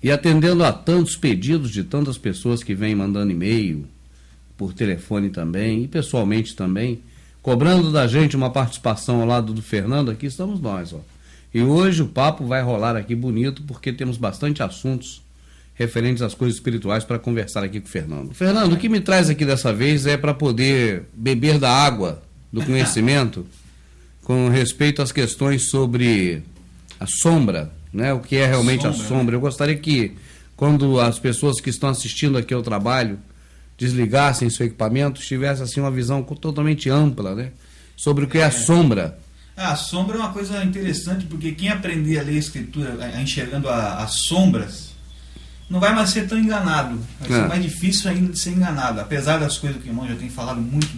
E atendendo a tantos pedidos de tantas pessoas que vêm mandando e-mail, por telefone também, e pessoalmente também, cobrando da gente uma participação ao lado do Fernando, aqui estamos nós, ó. E hoje o papo vai rolar aqui bonito, porque temos bastante assuntos referentes às coisas espirituais para conversar aqui com o Fernando. Fernando, o que me traz aqui dessa vez é para poder beber da água do conhecimento com respeito às questões sobre a sombra, né? O que é realmente a sombra. Eu gostaria que, quando as pessoas que estão assistindo aqui ao trabalho desligassem seu equipamento, tivesse assim uma visão totalmente ampla, né? Sobre o que é a sombra. A sombra é uma coisa interessante, porque quem aprender a ler a escritura, enxergando as sombras, não vai mais ser tão enganado. Vai ser mais difícil ainda de ser enganado. Apesar das coisas que o irmão já tem falado muito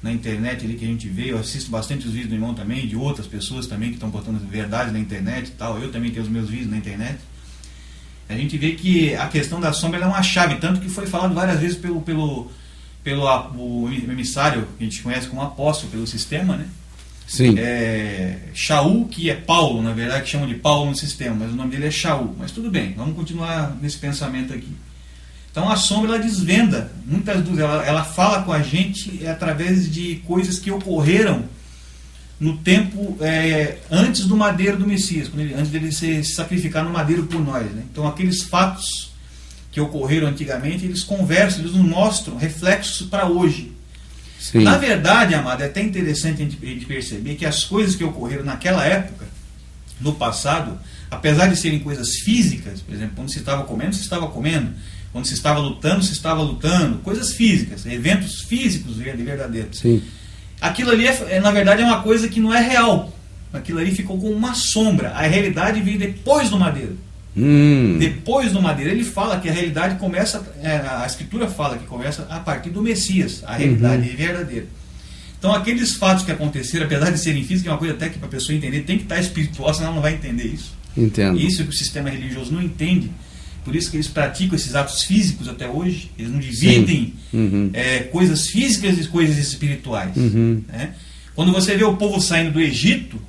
na internet ali que a gente vê, eu assisto bastante os vídeos do irmão também, de outras pessoas também que estão botando verdade na internet e tal. Eu também tenho os meus vídeos na internet. A gente vê que a questão da sombra é uma chave, tanto que foi falado várias vezes pelo emissário, que a gente conhece como apóstolo, pelo sistema, né? Sim. Shaul, que é Paulo, na verdade, que chamam de Paulo no sistema, mas o nome dele é Shaul. Mas tudo bem, vamos continuar nesse pensamento aqui. Então a sombra, ela desvenda muitas dúvidas, ela fala com a gente através de coisas que ocorreram no tempo antes do madeiro do Messias, antes dele se sacrificar no madeiro por nós, né? Então aqueles fatos que ocorreram antigamente, eles conversam, eles nos mostram reflexos para hoje. Sim. Na verdade, amado, é até interessante a gente perceber que as coisas que ocorreram naquela época, no passado, apesar de serem coisas físicas, por exemplo, quando se estava comendo, se estava comendo, quando se estava lutando, coisas físicas, eventos físicos verdadeiros. Sim. Aquilo ali, na verdade, é uma coisa que não é real. Aquilo ali ficou com uma sombra. A realidade veio depois do madeiro. Depois do madeiro. Ele fala que a realidade começa, a Escritura fala que começa a partir do Messias. A realidade é verdadeira. Então, aqueles fatos que aconteceram, apesar de serem físicos, é uma coisa até que para a pessoa entender, tem que estar espiritual, senão ela não vai entender isso. Entendo. Isso é que o sistema religioso não entende. Por isso que eles praticam esses atos físicos até hoje. Eles não dividem coisas físicas e coisas espirituais. Né? Quando você vê o povo saindo do Egito,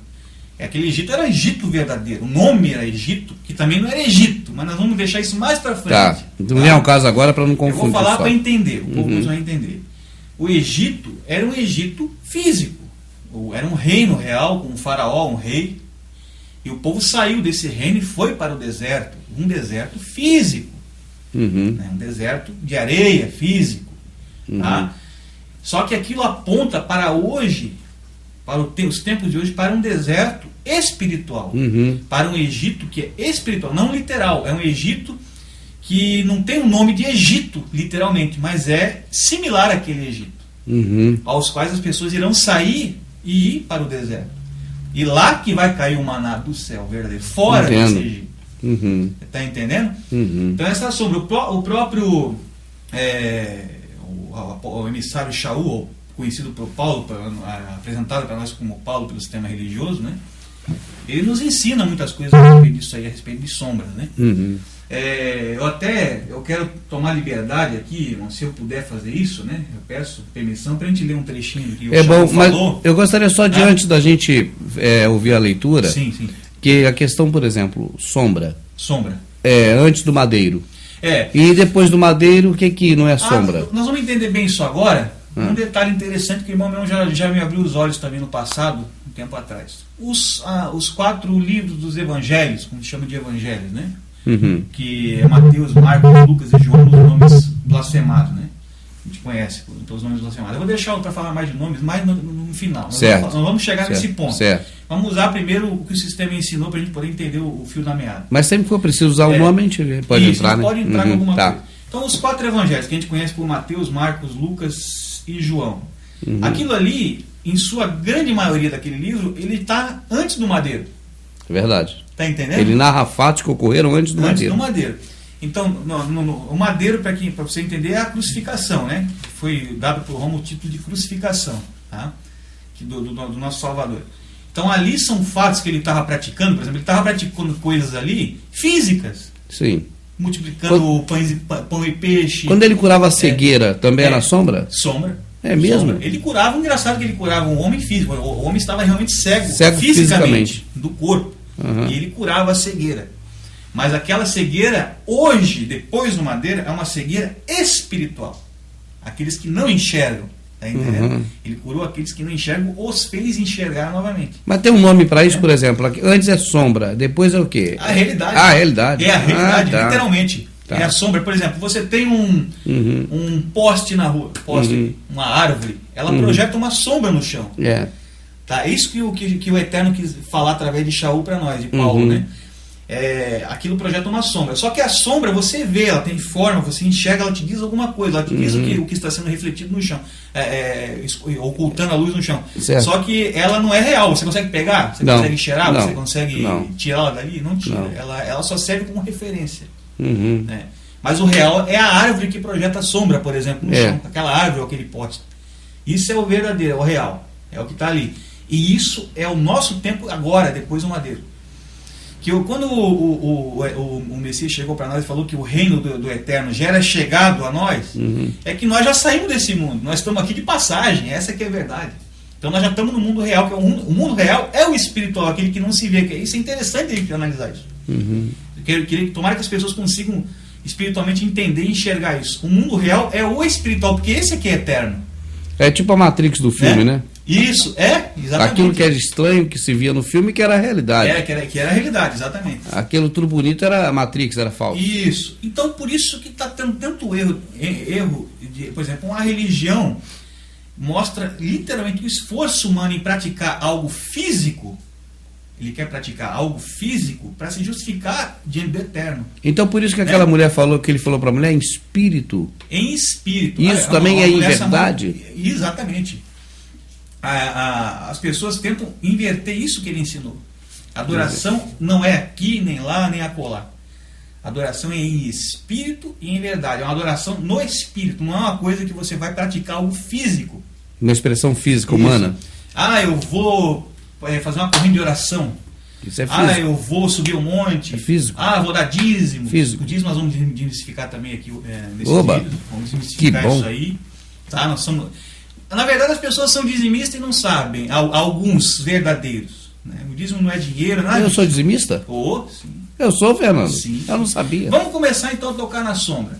aquele Egito era Egito verdadeiro. O nome era Egito, que também não era Egito. Mas nós vamos deixar isso mais para frente. Tá. Não é o caso agora para não confundir. Eu vou falar para entender. O povo vai entender. O Egito era um Egito físico. Era um reino real, com um faraó, um rei. E o povo saiu desse reino e foi para o deserto. Um deserto físico. Né? Um deserto de areia, físico. Tá? Só que aquilo aponta para hoje, para os tempos de hoje, para um deserto espiritual. Para um Egito que é espiritual, não literal. É um Egito que não tem o nome de Egito, literalmente, mas é similar àquele Egito. Aos quais as pessoas irão sair e ir para o deserto. E lá que vai cair o maná do céu verdadeiro, fora desse Egito. Está entendendo? Então essa sombra, o próprio o emissário Shaul, conhecido por Paulo, apresentado para nós como Paulo pelo sistema religioso, né? Ele nos ensina muitas coisas a respeito disso aí, a respeito de sombras, né? Eu quero tomar liberdade aqui, irmão, se eu puder fazer isso, né? Eu peço permissão para a gente ler um trechinho que o Shaul falou. Mas eu gostaria só, diante da gente ouvir a leitura, sim. que a questão, por exemplo, sombra. Antes do madeiro. E depois do madeiro, o que não é sombra? Nós vamos entender bem isso agora. Um detalhe interessante que o irmão meu já me abriu os olhos também no passado, um tempo atrás. Os 4 livros dos evangelhos, como se chama de evangelhos, né? Que é Mateus, Marcos, Lucas e João, os nomes blasfemados, né? A gente conhece pelos nomes blasfemados. Eu vou deixar para falar mais de nomes, mais no final. Nós vamos chegar nesse ponto. Vamos usar primeiro o que o sistema ensinou para a gente poder entender o fio da meada. Mas sempre que for preciso usar o nome, a gente pode entrar, né? Pode entrar com alguma coisa. Então, os 4 evangelhos que a gente conhece por Mateus, Marcos, Lucas e João. Aquilo ali, em sua grande maioria daquele livro, ele está antes do madeiro. É verdade. Está entendendo? Ele narra fatos que ocorreram antes do madeiro. Antes do madeiro. Então, o madeiro, para você entender, é a crucificação, né? Foi dado por Roma o título de crucificação, tá? Do nosso Salvador. Então, ali são fatos que ele estava praticando, por exemplo, ele estava praticando coisas ali físicas. Sim. Multiplicando pão e peixe. Quando ele curava a cegueira, também era sombra? Sombra. É mesmo? Sombra. Ele curava, engraçado que ele curava um homem físico. O homem estava realmente cego fisicamente do corpo. E ele curava a cegueira. Mas aquela cegueira, hoje, depois do Madeira, é uma cegueira espiritual. Aqueles que não enxergam. Tá entendendo? Ele curou aqueles que não enxergam, os fez enxergar novamente. Mas tem um nome para isso, por exemplo. Antes é sombra, depois é o quê? A realidade. A realidade. É a realidade, tá. literalmente. Tá. É a sombra. Por exemplo, você tem um poste na rua, uma árvore, ela projeta uma sombra no chão. É. Tá? É isso que o Eterno quis falar através de Shaul para nós, de Paulo, né? Aquilo projeta uma sombra. Só que a sombra você vê, ela tem forma, você enxerga, ela te diz alguma coisa, ela te diz o que está sendo refletido no chão, ocultando a luz no chão. Certo. Só que ela não é real. Você consegue pegar? Você consegue cheirar? Você consegue tirar ela dali? Não tira. Ela só serve como referência. Né? Mas o real é a árvore que projeta a sombra, por exemplo, no chão. Aquela árvore ou aquele poste. Isso é o verdadeiro, é o real. É o que está ali. E isso é o nosso tempo agora, depois do Madeiro. Que quando o Messias chegou para nós e falou que o reino do Eterno já era chegado a nós, é que nós já saímos desse mundo. Nós estamos aqui de passagem, essa que é a verdade. Então nós já estamos no mundo real, que é o mundo real é o espiritual, aquele que não se vê. Isso é interessante a gente analisar isso. Tomara que as pessoas consigam espiritualmente entender e enxergar isso. O mundo real é o espiritual, porque esse aqui é eterno. É tipo a Matrix do filme, né? Isso, exatamente. Aquilo que era estranho, que se via no filme, que era a realidade. Que era a realidade, exatamente. Aquilo tudo bonito era a Matrix, era falso. Isso. Então, por isso que está tendo tanto erro por exemplo, uma religião mostra literalmente o esforço humano em praticar algo físico. Ele quer praticar algo físico para se justificar diante do Eterno. Então, por isso que aquela mulher falou, que ele falou para a mulher, em espírito. Em espírito. Isso também é em verdade? Exatamente. As pessoas tentam inverter isso que ele ensinou. Adoração não é aqui, nem lá, nem acolá. Adoração é em espírito e em verdade. É uma adoração no espírito. Não é uma coisa que você vai praticar algo físico. Uma expressão física humana. Eu vou fazer uma corrente de oração. Isso é físico. Eu vou subir um monte. É físico. Vou dar dízimo. Físico. O dízimo nós vamos desmistificar também aqui nesse Oba. vídeo. Vamos desmistificar Que bom. isso aí. Tá? Nós somos... Na verdade, as pessoas são dizimistas e não sabem. Alguns verdadeiros. Né? O dízimo não é dinheiro, nada. Eu sou dizimista? Sim. Eu sou, Fernando. Sim. Eu não sabia. Vamos começar então a tocar na sombra.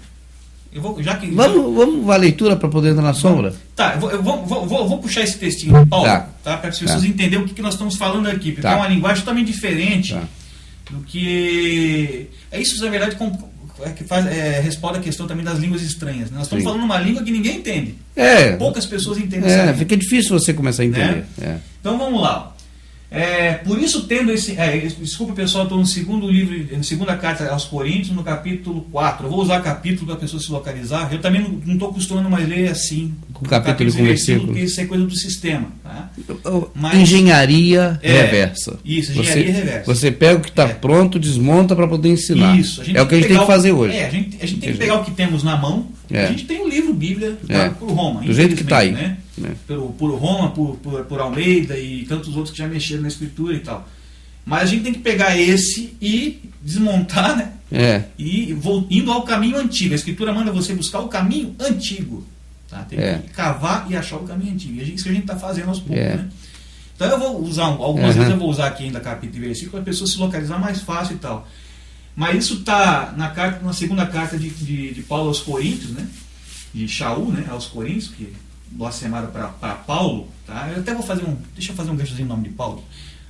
Vamos à leitura para poder entrar na sombra? Tá, eu vou puxar esse textinho de Paulo, Tá. Para as pessoas entenderem o que nós estamos falando aqui, porque é uma linguagem totalmente diferente do que... Isso, na verdade, responde a questão também das línguas estranhas. Né? Nós estamos falando uma língua que ninguém entende. Poucas pessoas entendem essa língua. Fica difícil você começar a entender. Né? Então vamos lá. Por isso, tendo esse... desculpa, pessoal, estou no segundo livro, na segunda carta aos Coríntios, no capítulo 4. Eu vou usar capítulo para a pessoa se localizar. Eu também não estou acostumando mais ler assim, com capítulo e versículo, porque isso é coisa do sistema. Tá? Engenharia reversa. Isso, engenharia reversa. Você pega o que está pronto, desmonta para poder ensinar. Isso. É o que a gente tem que fazer hoje. A gente tem que pegar o que temos na mão. A gente tem um livro Bíblia por Roma. Do jeito que está aí. Né? Por Roma, por Almeida e tantos outros que já mexeram na escritura e tal. Mas a gente tem que pegar esse e desmontar, né? E indo ao caminho antigo. A escritura manda você buscar o caminho antigo. Tá? Tem que cavar e achar o caminho antigo. E isso que a gente está fazendo aos poucos. Né? Então eu vou usar, algumas vezes eu vou usar aqui ainda capítulo e versículo para a pessoa se localizar mais fácil e tal. Mas isso está na segunda carta de Paulo aos Coríntios, né? De Shaul, né? Aos Coríntios, que blasfemaram para Paulo. Tá? Eu até vou fazer deixa eu fazer um ganchozinho no nome de Paulo.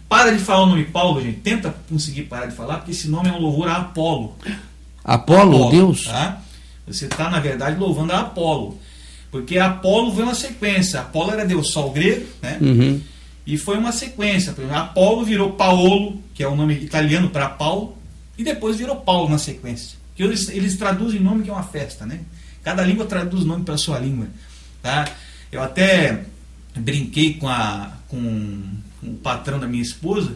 Para de falar o nome Paulo, gente. Tenta conseguir parar de falar, porque esse nome é um louvor a Apolo. Apolo, Deus? Tá? Você está, na verdade, louvando a Apolo. Porque Apolo veio uma sequência. Apolo era deus sol grego, né? E foi uma sequência. Apolo virou Paolo, que é o nome italiano para Paulo, e depois virou Paulo na sequência. Que eles traduzem nome que é uma festa, né? Cada língua traduz nome para a sua língua. Tá? Eu até brinquei com o patrão da minha esposa.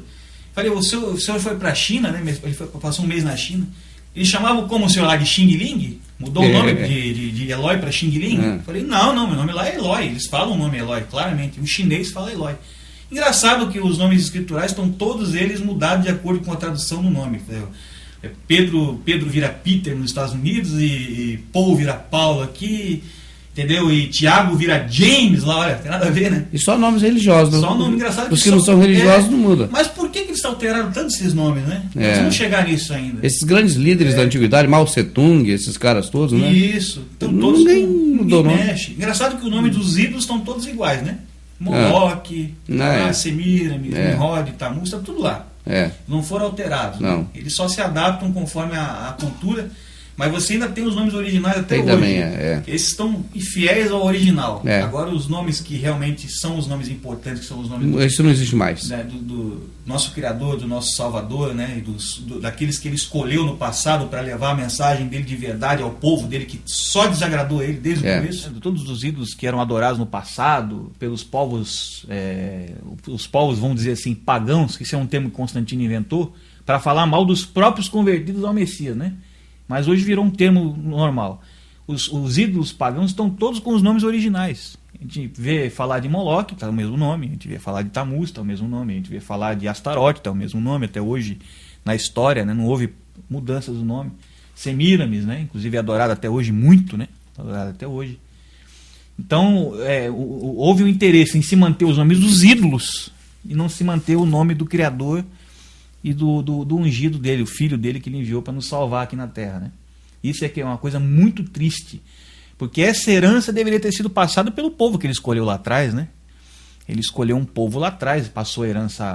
Falei, o senhor foi para a China, né? Ele passou um mês na China. Eles chamavam como o senhor lá de Xing Ling? Mudou o nome de Eloy para Xing Ling? Falei, não, meu nome lá é Eloy. Eles falam o nome Eloy, claramente. O chinês fala Eloy. Engraçado que os nomes escriturais estão todos eles mudados de acordo com a tradução do nome. Pedro vira Peter nos Estados Unidos e Paul vira Paulo aqui. entendeu? E Tiago vira James lá, olha, tem nada a ver, né? E só nomes religiosos. Só um nome engraçado. Os que não são religiosos não mudam. Mas por que eles alteraram tanto esses nomes, né? É. Vamos chegar nisso ainda. Esses grandes líderes da antiguidade, Mao Tse-tung, esses caras todos, né? Isso. Então todos Ninguém mudou, não. mexe. Engraçado que o nome dos ídolos estão todos iguais, né? Moloch, Semiramis, Nimrod, Tammuz, está tudo lá. Não foram alterados. Não. Né? Eles só se adaptam conforme a cultura. Mas você ainda tem os nomes originais até tem hoje. Também, Esses estão fiéis ao original. É. Agora os nomes que realmente são os nomes importantes, que são os nomes isso não existe mais. Né, do nosso Criador, do nosso Salvador, né, e daqueles que ele escolheu no passado para levar a mensagem dele de verdade ao povo dele, que só desagradou ele desde o começo. Todos os ídolos que eram adorados no passado pelos povos, os povos, vamos dizer assim, pagãos, que esse é um termo que Constantino inventou, para falar mal dos próprios convertidos ao Messias, né? Mas hoje virou um termo normal. Os ídolos pagãos estão todos com os nomes originais. A gente vê falar de Moloch, está o mesmo nome. A gente vê falar de Tammuz, está o mesmo nome. A gente vê falar de Astarote, está o mesmo nome. Até hoje, na história, né, não houve mudanças do nome. Semiramis, né, inclusive é adorada até hoje muito, né, adorada até hoje. Então, houve um interesse em se manter os nomes dos ídolos e não se manter o nome do Criador e do ungido dele, o filho dele que ele enviou para nos salvar aqui na terra, né? Isso é que é uma coisa muito triste, porque essa herança deveria ter sido passada pelo povo que ele escolheu lá atrás, né? Ele escolheu um povo lá atrás, passou a herança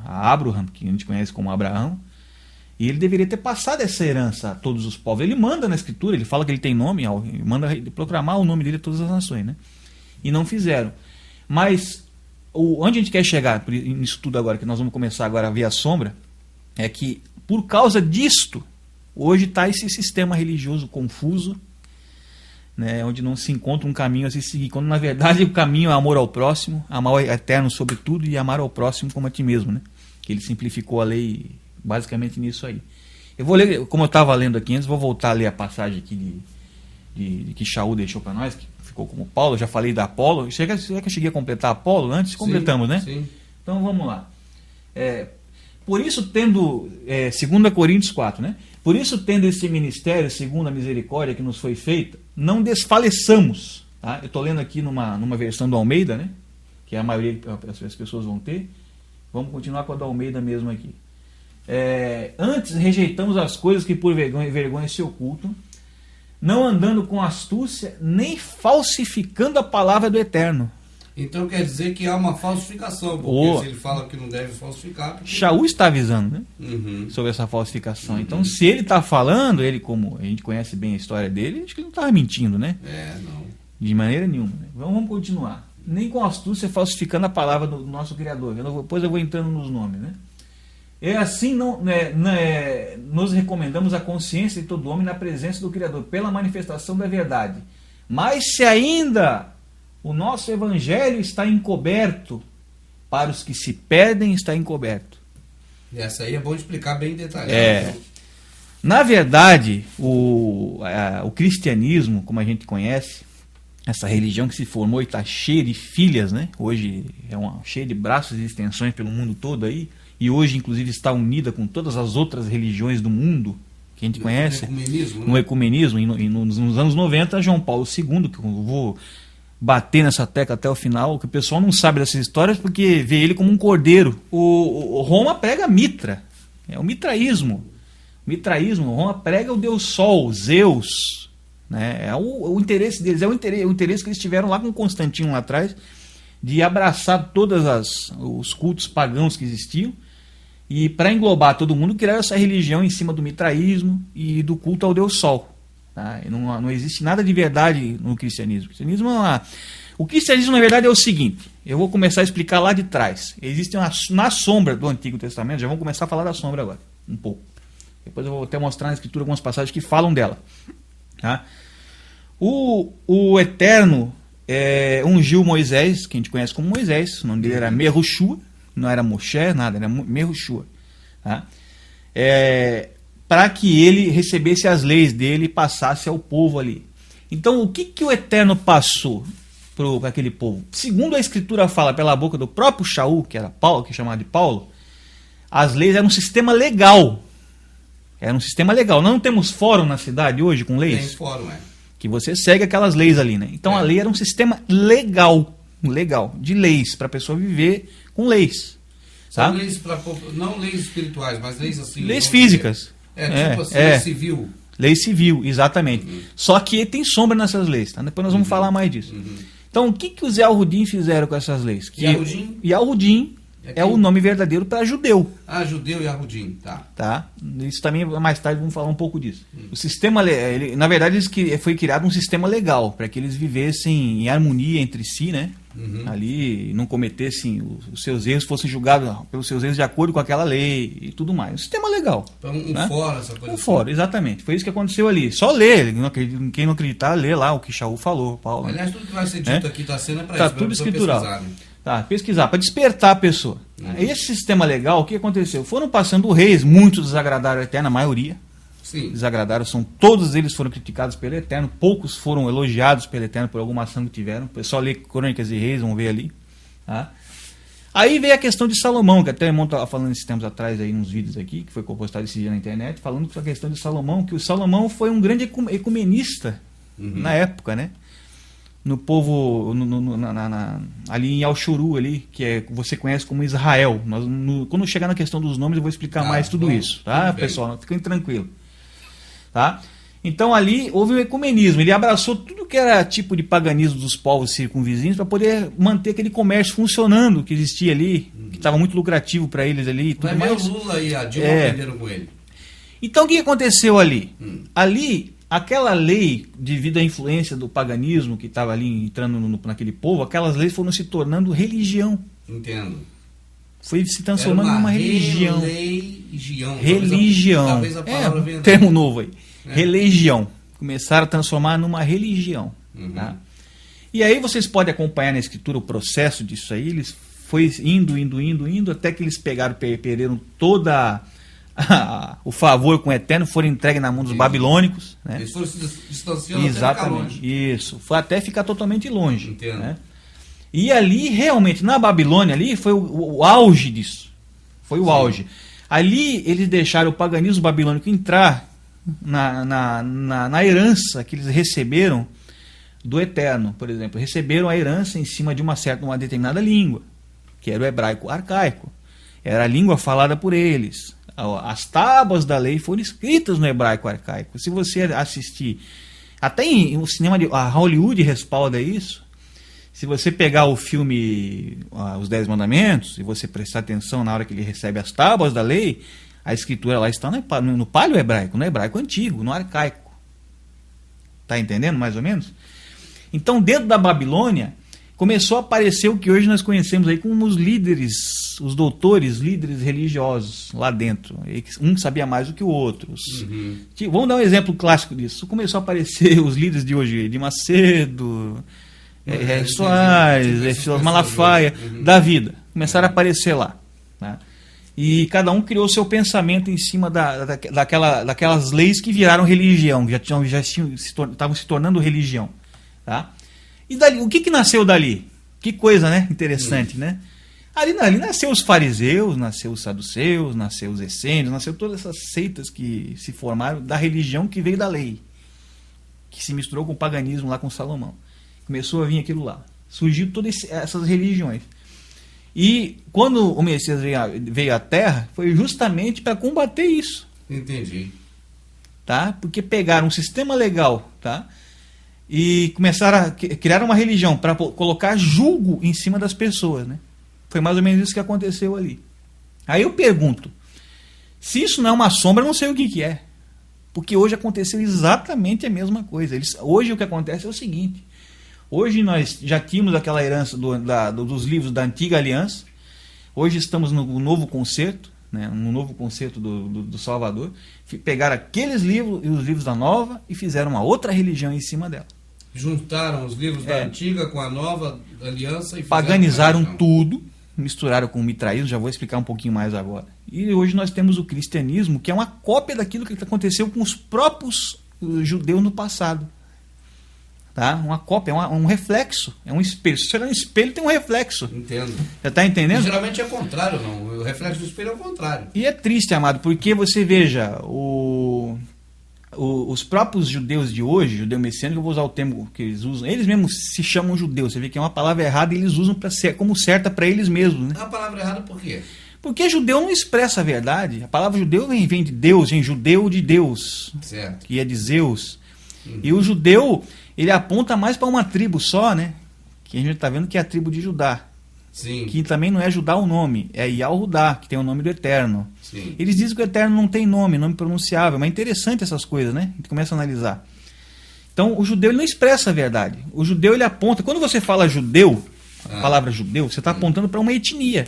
a Abraham, que a gente conhece como Abraão, e ele deveria ter passado essa herança a todos os povos. Ele manda na escritura, ele fala que ele tem nome, ele manda proclamar o nome dele a todas as nações, né? E não fizeram. Mas onde a gente quer chegar nisso tudo agora, que nós vamos começar agora a ver a sombra, é que, por causa disto, hoje está esse sistema religioso confuso, né, onde não se encontra um caminho a se seguir, quando na verdade o caminho é amor ao próximo, amar o eterno sobre tudo e amar ao próximo como a ti mesmo, né? Que ele simplificou a lei basicamente nisso aí. Eu vou ler, como eu estava lendo aqui antes, vou voltar a ler a passagem aqui que Shaul deixou para nós, que ficou como Paulo. Eu já falei da Apolo. Será que eu cheguei a completar Apolo antes? Sim, completamos, né? Sim. Então vamos lá. Por isso, tendo, 2 Coríntios 4, né? Por isso, tendo esse ministério, segundo a misericórdia que nos foi feita, não desfaleçamos. Tá? Eu estou lendo aqui numa versão do Almeida, né? Que a maioria das pessoas vão ter. Vamos continuar com a do Almeida mesmo aqui. Antes, rejeitamos as coisas que por vergonha se ocultam, não andando com astúcia, nem falsificando a palavra do Eterno. Então quer dizer que há uma falsificação, porque se ele fala que não deve falsificar... Shaul está avisando, né? Uhum. Sobre essa falsificação. Então, se ele está falando, ele, como a gente conhece bem a história dele, acho que ele não estava mentindo, né? Não. De maneira nenhuma. Né? Vamos continuar. Nem com astúcia falsificando a palavra do nosso Criador. Depois eu vou entrando nos nomes, né? Assim, nos recomendamos a consciência de todo homem na presença do Criador, pela manifestação da verdade. Mas se ainda o nosso evangelho está encoberto, para os que se perdem está encoberto. Essa aí é bom explicar bem detalhado. Na verdade, o cristianismo, como a gente conhece, essa religião que se formou e está cheia de filhas, né? Hoje cheia de braços e extensões pelo mundo todo aí, e hoje inclusive está unida com todas as outras religiões do mundo que a gente conhece, no ecumenismo, e nos anos 90, João Paulo II, que eu vou bater nessa tecla até o final, que o pessoal não sabe dessas histórias porque vê ele como um cordeiro. O Roma prega Mitra, é o mitraísmo. Roma prega o deus Sol, Zeus, né? É o interesse deles, o interesse que eles tiveram lá com Constantino lá atrás, de abraçar todos os cultos pagãos que existiam, e para englobar todo mundo, criaram essa religião em cima do mitraísmo e do culto ao deus Sol. Tá? Não existe nada de verdade no cristianismo. O cristianismo, na verdade, é o seguinte. Eu vou começar a explicar lá de trás. Existe na sombra do Antigo Testamento, já vamos começar a falar da sombra agora, um pouco. Depois eu vou até mostrar na Escritura algumas passagens que falam dela. Tá? O Eterno ungiu Moisés, que a gente conhece como Moisés, o nome dele era Merushua, não era Moshe, nada, era Merushua. Tá? Para que ele recebesse as leis dele e passasse ao povo ali. Então, o que o Eterno passou para aquele povo? Segundo a Escritura fala pela boca do próprio Shaul, que era Paulo, que é chamado de Paulo, as leis eram um sistema legal. Era um sistema legal. Não temos fórum na cidade hoje com leis? Tem fórum, que você segue aquelas leis ali, né? Então a lei era um sistema legal, de leis, para a pessoa viver com leis. Tá? São leis não leis espirituais, mas leis assim... Leis físicas. Tipo assim, lei civil. Lei civil, exatamente. Só que tem sombra nessas leis, tá? Depois nós vamos falar mais disso. Então, o que os Yahudim fizeram com essas leis? Yahudim é o nome verdadeiro para judeu. Judeu e Yahudim, tá. Isso também, mais tarde, vamos falar um pouco disso. O sistema, na verdade, foi criado um sistema legal, para que eles vivessem em harmonia entre si, né? Ali, não cometessem os seus erros, fossem julgados pelos seus erros de acordo com aquela lei e tudo mais. Um sistema legal. Então, fora, essa coisa. Fora, exatamente. Foi isso que aconteceu ali. Só ler. Quem não acreditar, lê lá o que Shaul falou, Paulo. Aliás, tudo que vai ser dito aqui está sendo para isso. Está tudo escritural. Pesquisar, para despertar a pessoa. Esse sistema legal, o que aconteceu? Foram passando reis, muitos desagradaram a Eterno, a maioria. Sim. Desagradaram, todos eles foram criticados pelo Eterno, poucos foram elogiados pelo Eterno por alguma ação que tiveram. O pessoal lê Crônicas de Reis, vão ver ali. Tá? Aí veio a questão de Salomão, que até o irmão estava falando esses tempos atrás, aí, nos vídeos aqui, que foi postado esse dia na internet, falando sobre a questão de Salomão, que o Salomão foi um grande ecumenista na época, né? No povo, ali em Al-Shuru, ali, que você conhece como Israel. Quando chegar na questão dos nomes, eu vou explicar mais tudo isso, tá, pessoal? Fiquem tranquilos. Tá? Então ali houve o ecumenismo, ele abraçou tudo que era tipo de paganismo dos povos circunvizinhos para poder manter aquele comércio funcionando que existia ali, que estava muito lucrativo para eles ali. Tudo mais. O Lula e a Dilma aprenderam com ele. Então o que aconteceu ali? Ali, aquela lei, devido à influência do paganismo que estava ali entrando naquele povo, aquelas leis foram se tornando religião. Entendo. Foi se transformando numa religião. Religião. Talvez a palavra venha termo novo aí. Religião. Começaram a transformar numa religião. Tá? E aí vocês podem acompanhar na escritura o processo disso aí. Eles foi indo, até que eles perderam toda o favor com o Eterno, foram entregues na mão dos babilônicos. Né? Eles foram se distanciando. Exatamente. Até ficar longe. Isso. Foi até ficar totalmente longe. Entendo. Né? E ali, realmente, na Babilônia, ali foi o auge disso. Foi o auge. Ali, eles deixaram o paganismo babilônico entrar na herança que eles receberam do Eterno, por exemplo. Receberam a herança em cima de uma determinada língua, que era o hebraico arcaico. Era a língua falada por eles. As tábuas da lei foram escritas no hebraico arcaico. Se você assistir, até o cinema a Hollywood respalda isso. Se você pegar o filme Os 10 Mandamentos, e você prestar atenção na hora que ele recebe as tábuas da lei, a escritura lá está no paleo hebraico, no hebraico antigo, no arcaico. Está entendendo mais ou menos? Então, dentro da Babilônia, começou a aparecer o que hoje nós conhecemos aí como os líderes, os doutores, líderes religiosos lá dentro. Um sabia mais do que o outro. Vamos dar um exemplo clássico disso. Começou a aparecer os líderes de hoje, de Macedo... Soares, Malafaia, da vida. Começaram a aparecer lá. Né? E cada um criou seu pensamento em cima daquelas leis que viraram religião, já estavam se tornando religião. Tá? E dali, o que nasceu dali? Que coisa, né? Interessante, né? Ali nasceu os fariseus, nasceu os saduceus, nasceu os essênios, nasceu todas essas seitas que se formaram da religião que veio da lei, que se misturou com o paganismo lá com Salomão. Começou a vir aquilo lá. Surgiu todas essas religiões. E quando o Messias veio à Terra, foi justamente para combater isso. Entendi. Tá? Porque pegaram um sistema legal, tá? E começaram a criar uma religião para colocar julgo em cima das pessoas. Né? Foi mais ou menos isso que aconteceu ali. Aí eu pergunto, se isso não é uma sombra, eu não sei o que é. Porque hoje aconteceu exatamente a mesma coisa. Hoje o que acontece é o seguinte... Hoje nós já tínhamos aquela herança dos livros da Antiga Aliança. Hoje estamos no novo concerto, né, no novo concerto do Salvador. Pegaram aqueles livros e os livros da Nova e fizeram uma outra religião em cima dela. Juntaram os livros da Antiga com a Nova Aliança e paganizaram tudo, misturaram com o mitraísmo, já vou explicar um pouquinho mais agora. E hoje nós temos o cristianismo, que é uma cópia daquilo que aconteceu com os próprios judeus no passado. Tá? Uma cópia, um reflexo, é um espelho. Se você olhar no espelho, tem um reflexo. Entendo. Você está entendendo? E geralmente é o contrário, não. O reflexo do espelho é o contrário. E é triste, amado, porque você veja, os próprios judeus de hoje, judeu messiânico, eu vou usar o termo que eles usam, eles mesmos se chamam judeus. Você vê que é uma palavra errada e eles usam como certa para eles mesmos. Né? É uma palavra errada por quê? Porque judeu não expressa a verdade. A palavra judeu vem de Deus, vem judeu de Deus, Certo. que é de Zeus. E o judeu, ele aponta mais para uma tribo só, né? Que a gente está vendo que é a tribo de Judá. Sim. Que também não é Judá o nome, é Yahudá, que tem o nome do Eterno. Sim. Eles dizem que o Eterno não tem nome pronunciável, mas é interessante essas coisas, né? A gente começa a analisar. Então, o judeu ele não expressa a verdade. O judeu ele aponta, quando você fala judeu, a palavra judeu, você está apontando para uma etnia.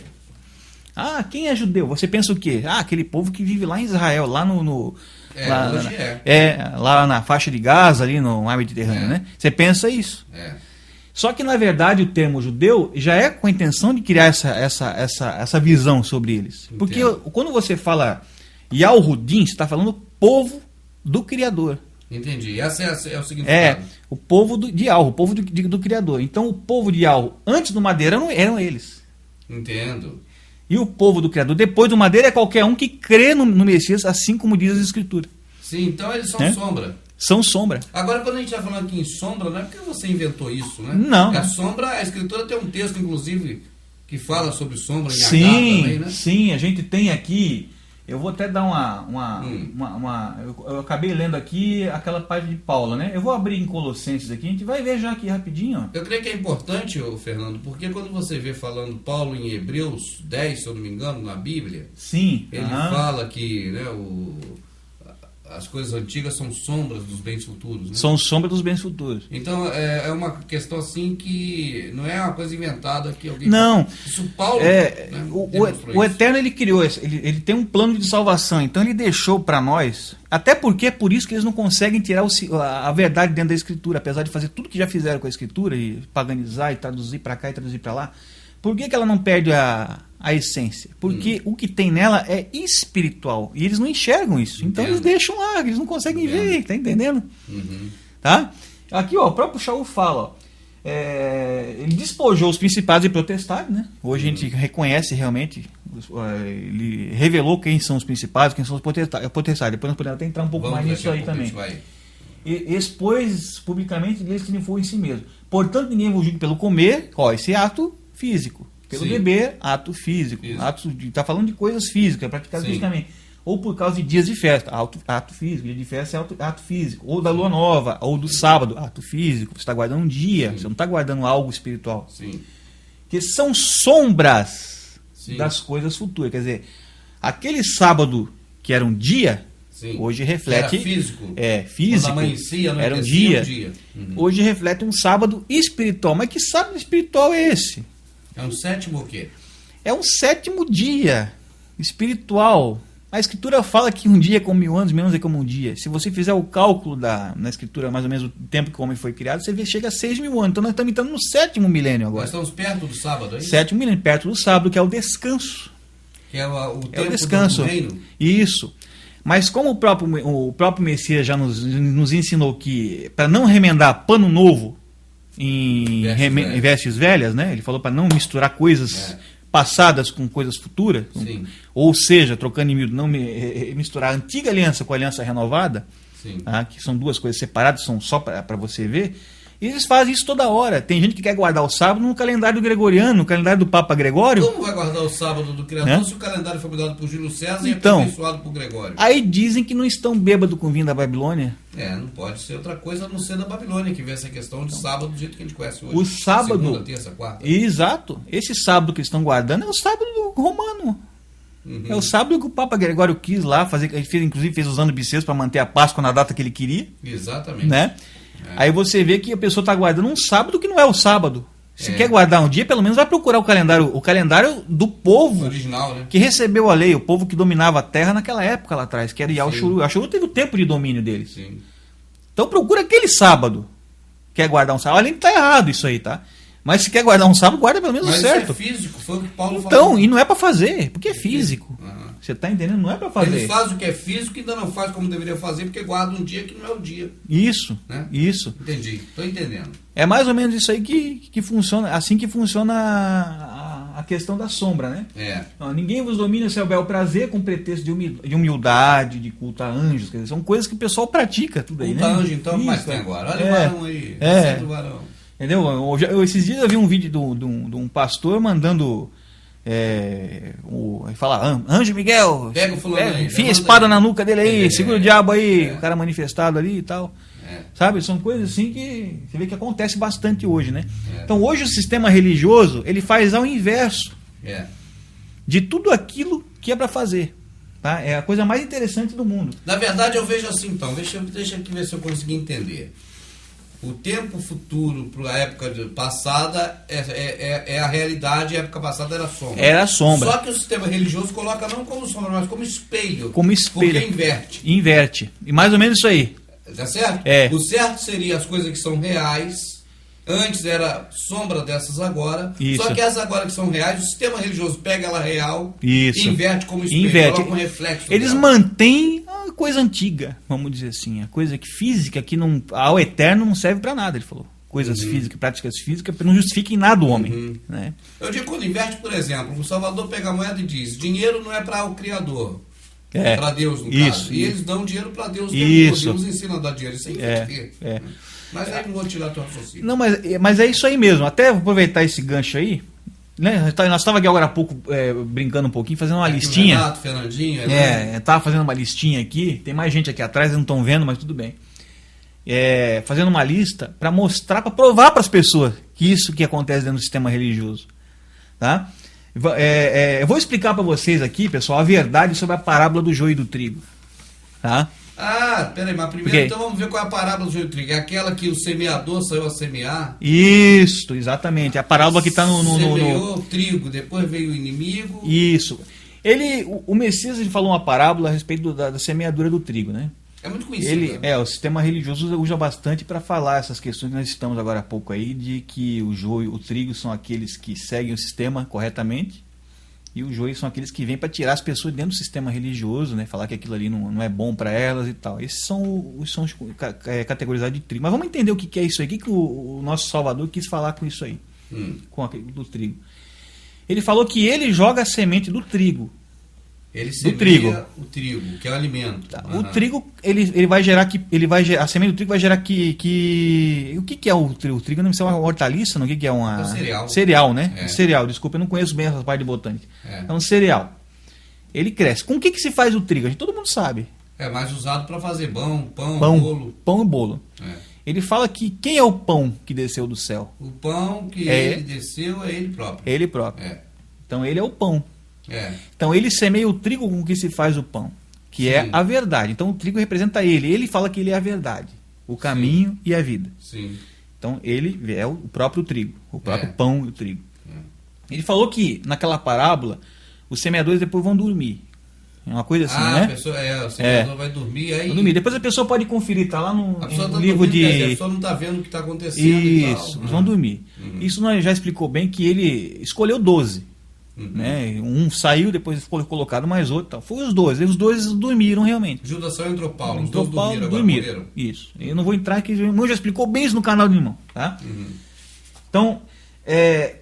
Ah, quem é judeu? Você pensa o quê? Ah, aquele povo que vive lá em Israel, lá lá na faixa de Gaza, ali no mar Mediterrâneo, né? Você pensa isso. Só que, na verdade, o termo judeu já é com a intenção de criar essa visão sobre eles. Entendo. Porque quando você fala Yahudim, você está falando povo do Criador. Entendi. Esse é o significado. O povo de Yahu, o povo do Criador. Então, o povo de Yahu, antes do Madeira, eram eles. Entendo. E o povo do Criador, depois do Madeira, é qualquer um que crê no Messias, assim como diz as Escrituras. Sim, então eles são sombra. São sombra. Agora, quando a gente está falando aqui em sombra, não é porque você inventou isso, né? Não. A sombra, a Escritura tem um texto, inclusive, que fala sobre sombra em H Sim, também, né? sim, a gente tem aqui. Eu vou até dar eu acabei lendo aqui aquela página de Paulo, né? Eu vou abrir em Colossenses aqui, a gente vai ver já aqui rapidinho. Ó. Eu creio que é importante, Fernando, porque quando você vê falando Paulo em Hebreus 10, se eu não me engano, na Bíblia, Sim. ele fala que, né, as coisas antigas são sombras dos bens futuros. Né? São sombras dos bens futuros. Então é uma questão assim que não é uma coisa inventada que alguém... Não. Isso Paulo... O Eterno ele criou, ele tem um plano de salvação, então ele deixou para nós, até porque é por isso que eles não conseguem tirar a verdade dentro da Escritura, apesar de fazer tudo que já fizeram com a Escritura, e paganizar, e traduzir para cá e traduzir para lá. Por que ela não perde a essência? Porque o que tem nela é espiritual. E eles não enxergam isso. Então eles deixam lá, eles não conseguem ver, tá entendendo? Tá? Aqui, ó, o próprio Shaul fala, ó, ele despojou os principados e protestados, né? Hoje a gente reconhece realmente, ele revelou quem são os principados, quem são os potestades. Depois nós podemos até entrar um pouco mais nisso aí também. E expôs publicamente e triunfou em si mesmo. Portanto, ninguém vos julgue pelo comer, ó, esse ato físico. Pelo beber, ato físico. Está falando de coisas físicas, praticadas fisicamente. Ou por causa de dias de festa, ato físico. Dia de festa é ato físico. Ou da lua nova, ou do sábado, ato físico. Você está guardando um dia, você não está guardando algo espiritual. Que são sombras das coisas futuras. Quer dizer, aquele sábado que era um dia, hoje reflete... Era físico. Físico. Quando amanhecia, era um dia. Hoje reflete um sábado espiritual. Mas que sábado espiritual é esse? É um sétimo o quê? É um sétimo dia espiritual. A Escritura fala que um dia é como 1000 anos, 1000 anos é como um dia. Se você fizer o cálculo na Escritura, mais ou menos o tempo que o homem foi criado, você vê que chega a 6.000 anos. Então nós estamos entrando no 7º milênio agora. Nós estamos perto do sábado, é isso? 7º milênio, perto do sábado, que é o descanso. Que é o tempo descanso. Do reino? Isso. Mas como o próprio Messias já nos ensinou que, para não remendar pano novo em vestes velhas, né? Ele falou para não misturar coisas passadas com coisas futuras, ou seja, trocando em miúdo, não misturar a antiga aliança com a aliança renovada, que são duas coisas separadas, são só para você ver. E eles fazem isso toda hora. Tem gente que quer guardar o sábado no calendário gregoriano, no calendário do Papa Gregório. Como vai guardar o sábado do Criador se o calendário foi dado por Júlio César e abençoado por Gregório? Aí dizem que não estão bêbados com o vinho da Babilônia. Não pode ser outra coisa a não ser da Babilônia, que vê essa questão de sábado do jeito que a gente conhece hoje. O sábado... Segunda, terça, quarta. Exato. Esse sábado que eles estão guardando é o sábado romano. É o sábado que o Papa Gregório quis lá fazer. Ele inclusive fez usando bissextos para manter a Páscoa na data que ele queria. Exatamente. Né? Aí você vê que a pessoa está guardando um sábado que não é o sábado. Se quer guardar um dia, pelo menos vai procurar o calendário do povo original, né? Que recebeu a lei, o povo que dominava a terra naquela época lá atrás, que era Yahshua. Yahshua teve o tempo de domínio deles. Então procura aquele sábado. Quer guardar um sábado? Além de estar errado isso aí, tá? Mas se quer guardar um sábado, guarda pelo menos o certo. Mas isso é físico, foi o que Paulo falou. Então, e não é para fazer, porque é físico. Você está entendendo? Não é para fazer. Eles fazem o que é físico e ainda não faz como deveria fazer, porque guarda um dia que não é o dia. Isso, né? Isso. Entendi, estou entendendo. É mais ou menos isso aí que funciona, assim que funciona a a questão da sombra, né? É. Ninguém vos domina se é o bel prazer com pretexto de humildade, de culto a anjos. Quer dizer, são coisas que o pessoal pratica tudo aí, Culto a né? anjo, então, mas tem agora. Olha o varão aí. É. O varão. Entendeu? Esses dias eu vi um vídeo de um pastor mandando falar, Anjo Miguel, Pega o fulano aí, enfia a espada aí na nuca dele aí, segura o diabo aí, o cara manifestado ali e tal. É. Sabe? São coisas assim que você vê que acontece bastante hoje, né? É. Então hoje o sistema religioso, ele faz ao inverso É. de tudo aquilo que é para fazer. Tá? É a coisa mais interessante do mundo. Na verdade, eu vejo assim, então, deixa aqui ver se eu consegui entender. O tempo futuro para a época passada é a realidade, a época passada era sombra. Era sombra. Só que o sistema religioso coloca não como sombra, mas como espelho. Como espelho. Porque inverte. Inverte. E mais ou menos isso aí. Tá certo? É. O certo seria as coisas que são reais. Antes era sombra dessas agora. Isso. Só que essas agora que são reais, o sistema religioso pega ela real Isso. e inverte como espelho. Inverte. Coloca um reflexo Eles dela. mantêm a coisa antiga, vamos dizer assim. A coisa que física, que não, ao eterno não serve para nada, ele falou. Coisas físicas, práticas físicas, não justificam em nada o homem. Né? Eu digo quando inverte, por exemplo, o Salvador pega a moeda e diz: dinheiro não é para o Criador. É. Para Deus, no Isso, caso. E isso. eles dão dinheiro para Deus. Isso. Deus ensina a dar dinheiro. Isso é inverter. É. Mas aí não vou tirar teu raciocínio. Não, mas é isso aí mesmo. Até vou aproveitar esse gancho aí. Né? Nós estávamos aqui agora há pouco brincando um pouquinho, fazendo uma Aqui listinha. O Renato, Fernandinho. Estava fazendo uma listinha aqui. Tem mais gente aqui atrás, não estão vendo, mas tudo bem. Fazendo uma lista para mostrar, para provar para as pessoas que isso que acontece dentro do sistema religioso. Tá? Eu vou explicar para vocês aqui, pessoal, a verdade sobre a parábola do joio e do trigo. Tá? Ah, peraí, mas primeiro Okay. então vamos ver qual é a parábola do joio e trigo. É aquela que o semeador saiu a semear. Isso, exatamente. A parábola que está no. Semeou o trigo, depois veio o inimigo. Isso. O Messias ele falou uma parábola a respeito da semeadura do trigo, né? É muito conhecido. O sistema religioso usa bastante para falar essas questões que nós estamos agora há pouco aí, de que o joio, o trigo são aqueles que seguem o sistema corretamente e o joio são aqueles que vêm para tirar as pessoas dentro do sistema religioso, né? Falar que aquilo ali não é bom para elas e tal. Esses são categorizados de trigo. Mas vamos entender o que é isso aí. O que o nosso Salvador quis falar com isso aí, com do trigo. Ele falou que ele joga a semente do trigo. Ele trigo. O trigo, que é o alimento. Tá. O trigo, ele vai gerar a semente do trigo vai gerar o que é o trigo? O trigo não é uma hortaliça, não? O que é uma... É um cereal. Cereal, né? É. Cereal, desculpa, eu não conheço bem essa parte de botânica. É. É um cereal. Ele cresce. Com o que se faz o trigo? Todo mundo sabe. É mais usado para fazer pão, Pão, bolo. pão e bolo. É. Ele fala que quem é o pão que desceu do céu? O pão que É. ele desceu é ele próprio. Ele próprio. É. Então ele é o pão. É. Então ele semeia o trigo com que se faz o pão, que Sim. é a verdade. Então o trigo representa ele. Ele fala que ele é a verdade, o caminho e a vida. Sim. Então ele é o próprio trigo, o próprio É. pão e o trigo. É. Ele falou que naquela parábola os semeadores depois vão dormir. É uma coisa assim, né? O semeador vai dormir aí. Vão dormir. Depois a pessoa pode conferir, tá lá no A pessoa no tá livro dormindo, quer dizer, a de pessoa não está vendo o que está acontecendo e tal. isso, eles vão dormir. Isso nós já explicou bem que ele escolheu 12. Né? Um saiu, depois foi colocado mais outro. Tal. Foi os 12. Os 12 dormiram realmente. Judas só entrou Paulo. Os Entrou dois Paulo, dormiram, agora dormiram. morreram. Isso. Eu não vou entrar aqui, o irmão já explicou bem isso no canal do irmão. Tá? Então,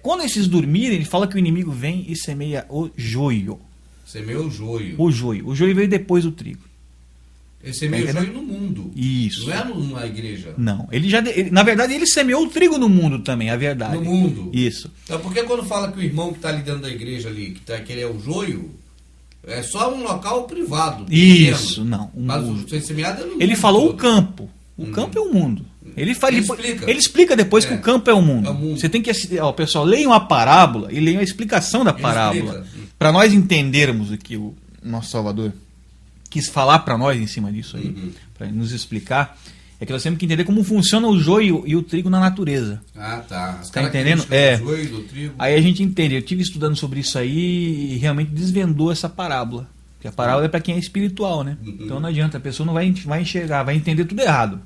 quando esses dormirem, ele fala que o inimigo vem e semeia o joio. Semeou o joio. O joio. O joio veio depois do trigo. Ele semeia o Tá joio no mundo. Isso. Não é na igreja. Não. Na verdade, ele semeou o trigo no mundo também, a verdade. No mundo. Isso. Então, porque quando fala que o irmão que está ali dentro da igreja ali, que ele é o joio, é só um local privado. Isso, pequeno. não. Mas o ser semeado é no mundo. Ele falou todo. o campo. O campo é o mundo. Ele explica. Ele explica depois que É. o campo é o mundo. É o mundo. Você tem que assistir. Ó, pessoal, leiam a parábola e leiam a explicação da parábola. Para nós entendermos o que o nosso Salvador quis falar para nós em cima disso aí, para nos explicar, é que nós temos que entender como funciona o joio e o trigo na natureza. Ah, tá. As Tá entendendo? características do joio e do trigo. Aí a gente entende. Eu tive estudando sobre isso aí e realmente desvendou essa parábola. Porque a parábola é para quem é espiritual, né? Então não adianta, a pessoa não vai enxergar, vai entender tudo errado.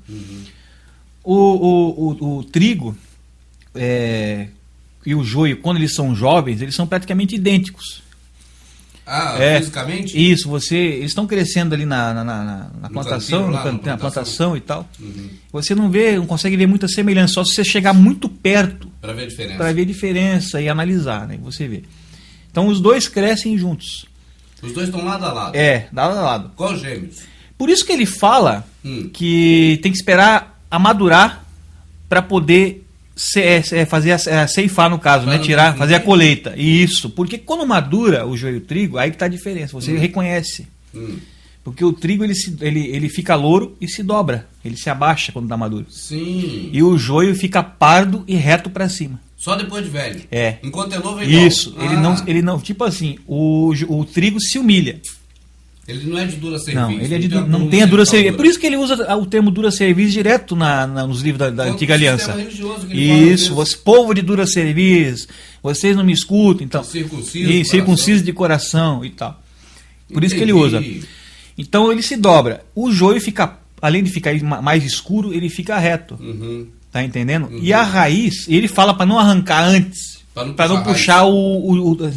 O trigo e o joio, quando eles são jovens, eles são praticamente idênticos. Ah, fisicamente? Isso, eles estão crescendo ali na plantação, na plantação e tal. Você não consegue ver muita semelhança, só se você chegar muito perto Para ver a diferença. para ver a diferença e analisar, né? Você vê. Então os dois crescem juntos. Os dois estão lado a lado. Lado a lado. Qual gêmeos? Por isso que ele fala que tem que esperar amadurar para poder fazer ceifar, no caso, né? Tirar, fazer a colheita. Isso, porque quando madura o joio e o trigo, aí que tá a diferença, você reconhece. Porque o trigo ele fica louro e se dobra, ele se abaixa quando tá maduro. Sim. E o joio fica pardo e reto para cima. Só depois de velho. Enquanto é novo é igual. Isso, ele não, tipo assim, o trigo se humilha. Ele não é de dura serviço. Não, ele é de não tem a dura serviço. É por isso que ele usa o termo dura serviço direto nos livros da Antiga Aliança. Isso, povo de dura serviço, vocês não me escutam, então. Circunciso de coração e tal. Por isso que ele usa. Então ele se dobra. O joio fica, além de ficar mais escuro, ele fica reto. Tá entendendo? E a raiz, ele fala para não arrancar antes. Para não puxar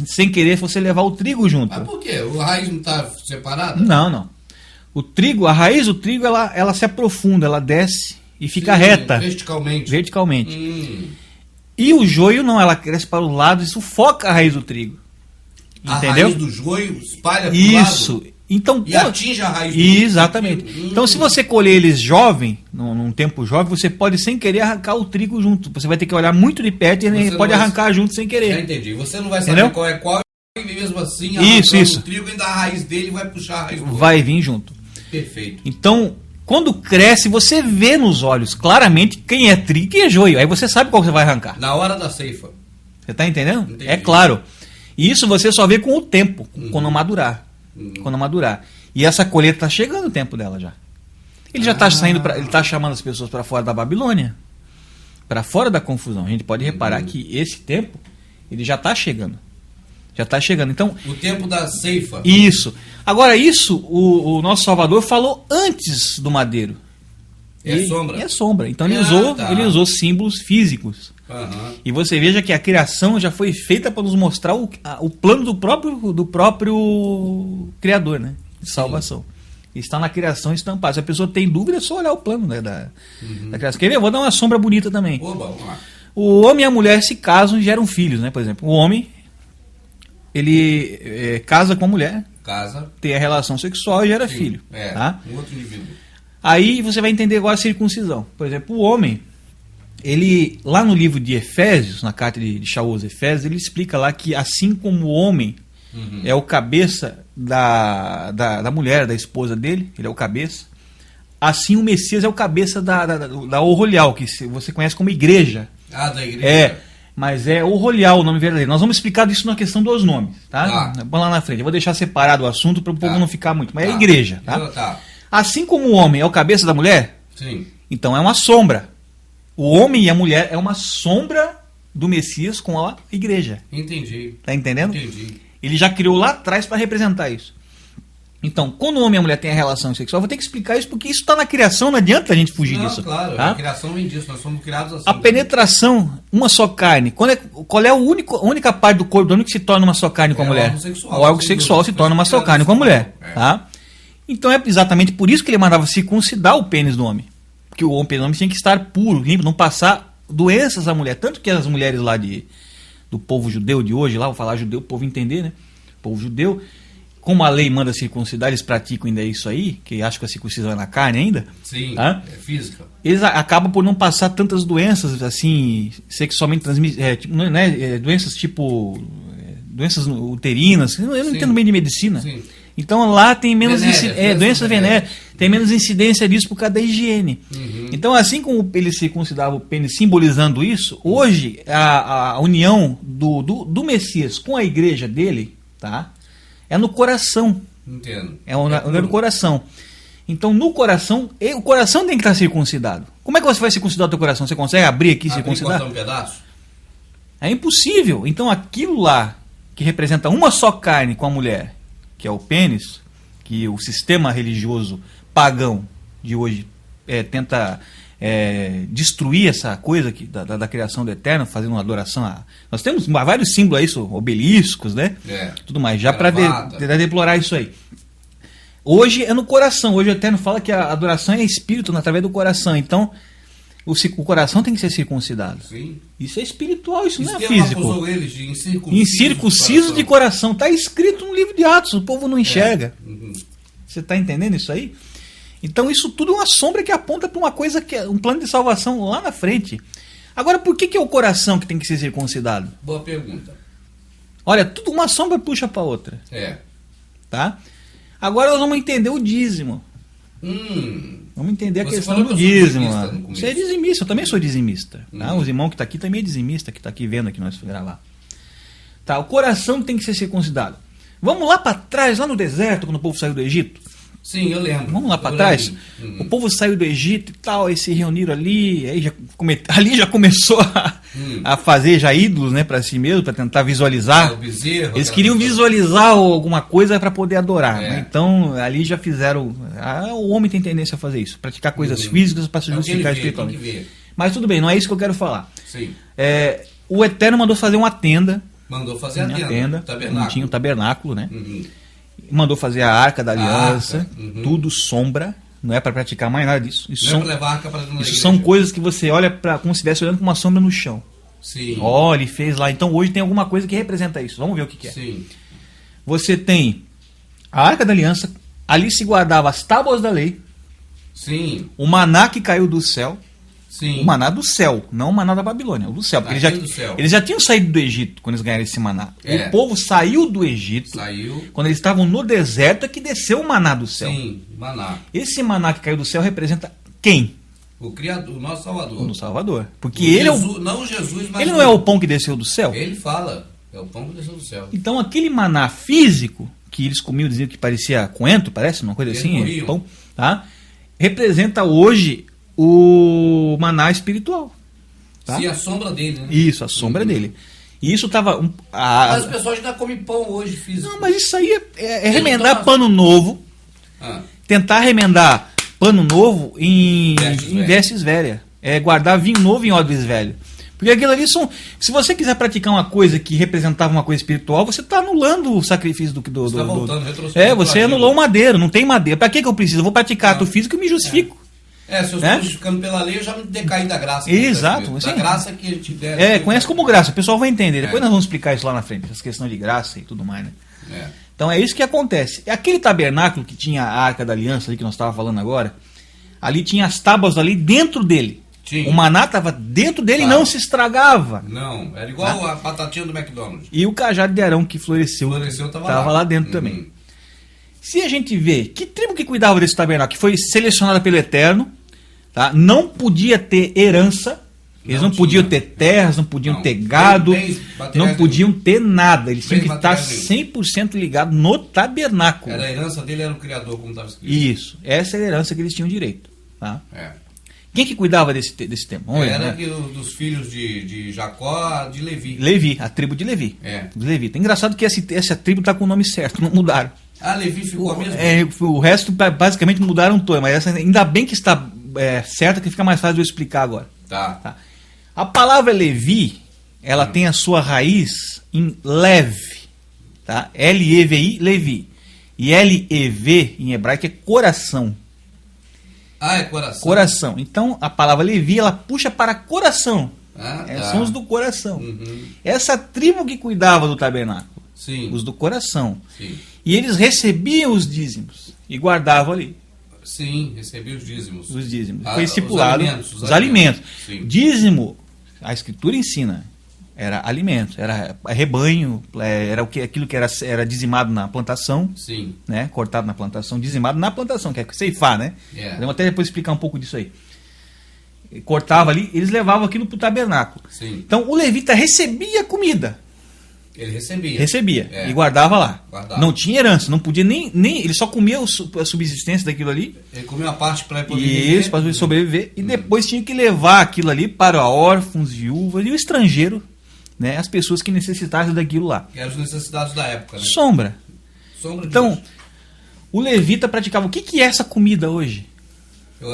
sem querer você levar o trigo junto. Mas por quê? A raiz não está separada? Não. O trigo, a raiz do trigo, ela se aprofunda, ela desce e fica reta. Verticalmente. E o joio não, ela cresce para o lado e sufoca a raiz do trigo. Entendeu? A raiz do joio espalha para o lado. Isso. Então, e atinge a raiz do exatamente. Então, se você colher eles jovem, num tempo jovem, você pode sem querer arrancar o trigo junto. Você vai ter que olhar muito de perto e ele pode arrancar junto sem querer. Já entendi. Você não vai saber qual é qual e mesmo assim isso. O trigo ainda a raiz dele vai puxar a raiz do outro. Vai vir junto. Perfeito. Então, quando cresce, você vê nos olhos claramente quem é trigo e quem é joio. Aí você sabe qual você vai arrancar. Na hora da ceifa. Você está entendendo? Entendi. É claro. E isso você só vê com o tempo, quando madurar. Quando madurar. E essa colheita está chegando o tempo dela já. Ele já está saindo, ele está chamando as pessoas para fora da Babilônia, para fora da confusão. A gente pode reparar que esse tempo ele já está chegando. Já está chegando. Então, o tempo da ceifa. Isso. Agora, isso o nosso Salvador falou antes do madeiro. Sombra. É sombra. Então ele usou símbolos físicos. E você veja que a criação já foi feita para nos mostrar o plano do próprio Criador, né? De salvação. Está na criação estampado. Se a pessoa tem dúvida, é só olhar o plano, né, da criação. Quer ver? Eu vou dar uma sombra bonita também. Vamos lá. O homem e a mulher se casam e geram filhos, né? Por exemplo, o homem ele casa com a mulher, tem a relação sexual e gera filho. Tá? Um outro indivíduo. Aí você vai entender agora a circuncisão. Por exemplo, o homem, ele, lá no livro de Efésios, na carta de Shaul aos Efésios, ele explica lá que assim como o homem é o cabeça da mulher, da esposa dele, ele é o cabeça, assim o Messias é o cabeça da Orrolial, que você conhece como igreja. Da igreja. Mas é Orrolial o nome verdadeiro. Nós vamos explicar isso na questão dos nomes, tá? Vamos lá na frente. Eu vou deixar separado o assunto para o povo não ficar muito. Mas é igreja, tá? Assim como o homem é o cabeça da mulher, então é uma sombra. O homem e a mulher é uma sombra do Messias com a igreja. Entendi. Tá entendendo? Entendi. Ele já criou lá atrás para representar isso. Então, quando o homem e a mulher têm a relação sexual, eu vou ter que explicar isso porque isso está na criação, não adianta a gente fugir disso. Claro, tá? A criação vem disso, nós somos criados assim. A penetração, uma só carne. Qual é a única parte do corpo do homem que se torna uma só carne com a mulher? O órgão sexual se torna uma só carne com a mulher. Tá? Então é exatamente por isso que ele mandava circuncidar o pênis do homem. Porque o homem tinha que estar puro, limpo, não passar doenças à mulher. Tanto que as mulheres lá do povo judeu de hoje, lá vou falar judeu, o povo entender, né? O povo judeu, como a lei manda circuncidar, eles praticam ainda isso aí, que acham que a circuncisão é na carne ainda. Sim, tá? É física. Eles acabam por não passar tantas doenças, assim, sexualmente transmissíveis, doenças tipo doenças uterinas. Eu não entendo bem de medicina. Sim. Então lá tem menos doenças venéreas, tem menos incidência disso por causa da higiene. Então, assim como ele circuncidava o pênis simbolizando isso, hoje a união do Messias com a igreja dele, tá? É no coração. Entendo. É no coração. Então, no coração, o coração tem que estar circuncidado. Como é que você vai circuncidar o teu coração? Você consegue abrir aqui e circuncidar? Um pedaço? É impossível. Então, aquilo lá que representa uma só carne com a mulher, que é o pênis, que o sistema religioso pagão de hoje tenta destruir essa coisa da criação do Eterno, fazendo uma adoração nós temos vários símbolos aí, obeliscos, né? Tudo mais, já para deplorar isso aí. Hoje é no coração, hoje o Eterno fala que a adoração é espírito através do coração. Então, O coração tem que ser circuncidado. Sim. Isso é espiritual, isso não é Deus físico. acusou eles de Incircunciso de coração. Está escrito no livro de Atos, o povo não enxerga. Você está entendendo isso aí? Então isso tudo é uma sombra que aponta para uma coisa, que é um plano de salvação lá na frente. Agora, por que é o coração que tem que ser circuncidado? Boa pergunta. Olha, tudo uma sombra puxa para outra. É. Tá? Agora nós vamos entender o dízimo. Vamos entender a Você questão falou do que eu sou dízimo. dizimista no começo. Você é dizimista, eu também sou dizimista. Tá? Os irmãos que estão aqui também é dizimista, que está aqui vendo aqui nós gravar. Tá? O coração tem que ser circuncidado. Vamos lá para trás, lá no deserto, quando o povo saiu do Egito. Sim, eu lembro. Vamos lá para trás. O povo saiu do Egito e tal, aí se reuniram ali, aí ali já começou a fazer já ídolos, né, para si mesmo, para tentar visualizar. O bezerro, Eles queriam visualizar alguma coisa para poder adorar. É. Né? Então, ali já fizeram. O homem tem tendência a fazer isso, praticar coisas físicas para se justificar espiritualmente. Mas tudo bem, não é isso que eu quero falar. Sim. O Eterno mandou fazer uma tenda. Mandou fazer a tenda. Tabernáculo. Tinha um tabernáculo, né? Mandou fazer a Arca da Aliança, tudo sombra, não é para praticar mais nada disso. Isso, Não é para levar a arca para dentro da isso igreja. são coisas que você olha como se estivesse olhando com uma sombra no chão. Sim. Olha, ele fez lá. Então hoje tem alguma coisa que representa isso. Vamos ver o que é. Sim. Você tem a Arca da Aliança, ali se guardava as tábuas da lei, Sim. o maná que caiu do céu, Sim. o maná do céu, não o maná da Babilônia, o do céu. Porque Aquele do céu. eles já tinham saído do Egito quando eles ganharam esse maná. É. O povo saiu do Egito. Saiu. Quando eles estavam no deserto é que desceu o maná do céu. Sim. Maná. Esse maná que caiu do céu representa quem? O Criador, o nosso Salvador. O Salvador. Porque O ele Jesus, não Jesus, mas ele não é o pão que desceu do céu? Ele fala. É o pão que desceu do céu. Então aquele maná físico que eles comiam, diziam que parecia coentro, parece, uma coisa Eles assim, morriam. pão, tá? Representa hoje o maná espiritual. Tá? Sim, a sombra dele, né? Isso, a sombra dele. E isso estava... Mas o pessoal ainda come pão hoje, físico. Não, mas isso aí é remendar toma- pano novo, Ah, tentar remendar pano novo em Vestes vestes velhas. É guardar vinho novo em odres velho. Porque aquilo ali são... Se você quiser praticar uma coisa que representava uma coisa espiritual, você está anulando o sacrifício do... Você tá voltando, retrospectivo. você anulou o madeiro, não tem madeira. Para que eu preciso? Eu vou praticar ato físico e me justifico. se eu estou justificando pela lei, eu já me decaí da graça. Exato, Da sim. graça que ele te der. Conhece como graça. O pessoal vai entender. Depois nós vamos explicar isso lá na frente. Essa questão de graça e tudo mais, né? É. Então é isso que acontece. Aquele tabernáculo que tinha a Arca da Aliança ali que nós estávamos falando agora, ali tinha as tábuas ali dentro dele. Tinha. O maná estava dentro dele e Tá. não se estragava. Não, era igual a batatinha do McDonald's. E o cajado de Arão que floresceu, Tava lá dentro também. Se a gente vê, que tribo que cuidava desse tabernáculo, que foi selecionada pelo Eterno, tá? Não podia ter herança, eles não podiam ter terras, não podiam ter gado, não podiam ter nada. Eles tinham que estar 100% ligados no tabernáculo. Era a herança dele, era o Criador, como estava escrito. Isso, essa era a herança que eles tinham direito. Tá? É. Quem que cuidava desse templo? Vamos ver, Era né? dos filhos de Jacó, de Levi. Levi, a tribo de Levi. É. Dos Levitas. Engraçado que essa tribo está com o nome certo, não mudaram. Levi ficou a mesma? O resto basicamente mudaram todo, mas essa ainda bem que está certa, que fica mais fácil de eu explicar agora. Tá. A palavra Levi, ela tem a sua raiz em Lev, tá? L-E-V-I, Levi. E L-E-V em hebraico é coração. É coração. Coração. Então a palavra Levi, ela puxa para coração. Tá. São os do coração. Uhum. Essa tribo que cuidava do tabernáculo. Sim. Os do coração. Sim. E eles recebiam os dízimos e guardavam ali. Sim, recebi os dízimos. Os dízimos. Foi estipulado. Os alimentos. Sim. Dízimo, a escritura ensina, era alimento, era rebanho, era aquilo que era dizimado na plantação, Sim. né? Cortado na plantação, dizimado na plantação, que é ceifar, né? Vamos até depois explicar um pouco disso aí. Cortava ali, eles levavam aquilo para o tabernáculo. Sim. Então o levita recebia comida. Ele recebia. Recebia. E guardava lá. Guardava. Não tinha herança, não podia nem ele só comia a subsistência daquilo ali. Ele comia uma parte para poder Isso, para sobreviver. E depois tinha que levar aquilo ali para órfãos, viúvas e o estrangeiro, né? As pessoas que necessitassem daquilo lá. Que eram as necessidades da época, né? Sombra. Sombra de Então, Deus. o levita praticava. O que é essa comida hoje?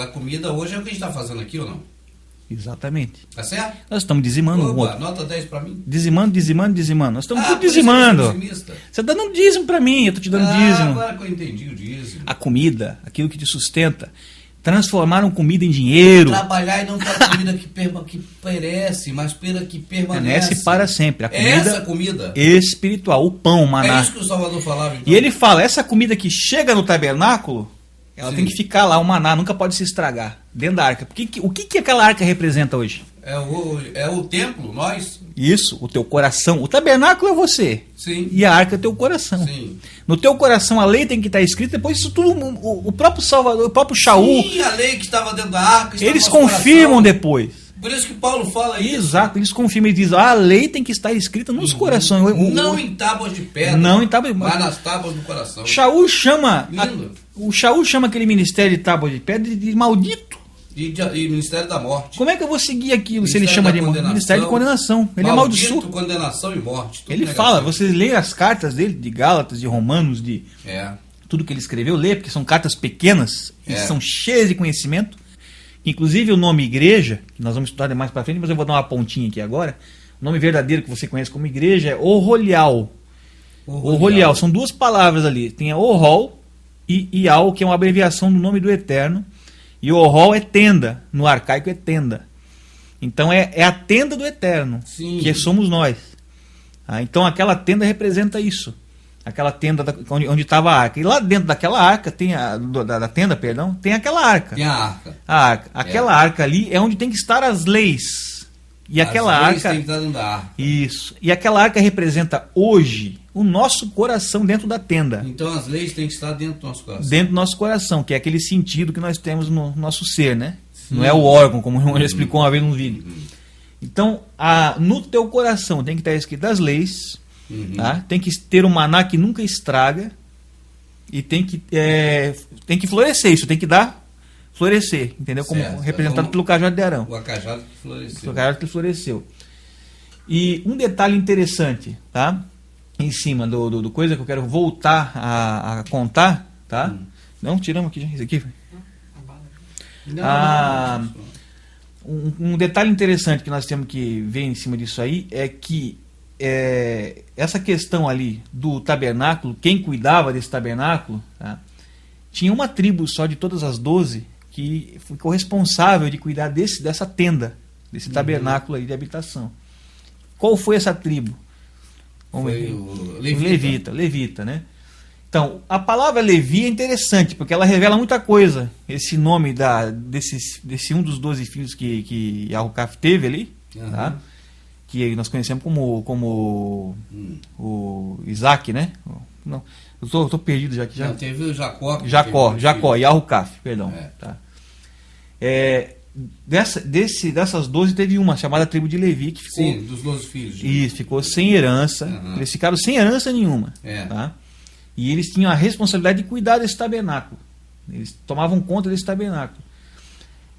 A comida hoje é o que a gente está fazendo aqui ou não? Exatamente. Tá certo? Nós estamos dizimando um Opa, outro. nota 10 para mim. Dizimando. Nós estamos tudo por isso que eu sou dizimando. dizimista. Você está dando dízimo para mim, eu estou te dando dízimo. Agora que eu entendi o dízimo. A comida, aquilo que te sustenta. transformaram comida em dinheiro. Trabalhar e não para comida que perece, mas pela que permanece Para sempre. A comida essa comida espiritual, o pão, o maná. É isso que o Salvador falava. Então. E ele fala, essa comida que chega no tabernáculo, ela Sim. tem que ficar lá, o maná, nunca pode se estragar, dentro da arca. O que aquela arca representa hoje? É o templo, nós? Isso, o teu coração. O tabernáculo é você. Sim. E a arca é o teu coração. Sim. No teu coração a lei tem que estar escrita, depois isso tudo, o próprio Salvador, o próprio Shaul, Sim, a lei que estava dentro da arca. estava eles no nosso confirmam coração. depois. Por isso que Paulo fala isso. Exato, eles confirmam e dizem, a lei tem que estar escrita nos corações. Não em tábuas de pedra, Não em tábuas, mas nas tábuas do coração. Shaul chama, Lindo. o Shaul chama aquele ministério de tábua de pedra de maldito. E Ministério da Morte. Como é que eu vou seguir aquilo se ele Ministério chama da de condenação. ministério de condenação? Ele é Maldito, amaldiçoado. condenação e morte. tudo Ele negativo. fala, vocês leem as cartas dele, de Gálatas, de Romanos, de É. tudo que ele escreveu, lê, porque são cartas pequenas e É. são cheias de conhecimento. Inclusive o nome igreja, que nós vamos estudar mais para frente, mas eu vou dar uma pontinha aqui agora. O nome verdadeiro que você conhece como igreja é Orolial. Orolial, são duas palavras ali. Tem a Orol e Ial, que é uma abreviação do nome do Eterno. E Orol é tenda, no arcaico é tenda. Então é a tenda do Eterno, Sim. que somos nós. Então aquela tenda representa isso. Aquela tenda onde estava a arca. E lá dentro daquela arca, da tenda, perdão, tem aquela arca. Tem a arca. A arca. Aquela arca ali é onde tem que estar as leis. E aquela As leis arca. tem que estar dentro da arca. Isso. E aquela arca representa hoje o nosso coração dentro da tenda. Então as leis têm que estar dentro do nosso coração. Dentro do nosso coração, que é aquele sentido que nós temos no nosso ser, né? Não é o órgão, como o irmão já explicou uma vez no vídeo. Então, no teu coração tem que estar escrito as leis, tá? Tem que ter um maná que nunca estraga e tem que florescer. Isso tem que dar florescer, entendeu? Como Certo. representado pelo cajado de Arão. O acajado que floresceu. O cajado que floresceu. E um detalhe interessante, tá? Em cima do coisa que eu quero voltar a contar, tá? Não, tiramos aqui, isso aqui. Um detalhe interessante que nós temos que ver em cima disso aí é que essa questão ali do tabernáculo, quem cuidava desse tabernáculo, tá? Tinha uma tribo só de todas as 12 que ficou responsável de cuidar dessa tenda, desse tabernáculo aí de habitação. Qual foi essa tribo? Foi o Levita, né? Então, a palavra Levi é interessante, porque ela revela muita coisa. Esse nome desse um dos 12 filhos que Yahucaf teve ali, tá? Que nós conhecemos como o Isaac, né? Não, eu tô perdido já aqui. Não, teve o Jacó. Jacó, Yahucaf, perdão. Tá? Dessas 12 teve uma chamada tribo de Levi que ficou. Sim, dos 12 filhos. Isso, ficou sem herança. Eles ficaram sem herança nenhuma. Tá? E eles tinham a responsabilidade de cuidar desse tabernáculo. Eles tomavam conta desse tabernáculo.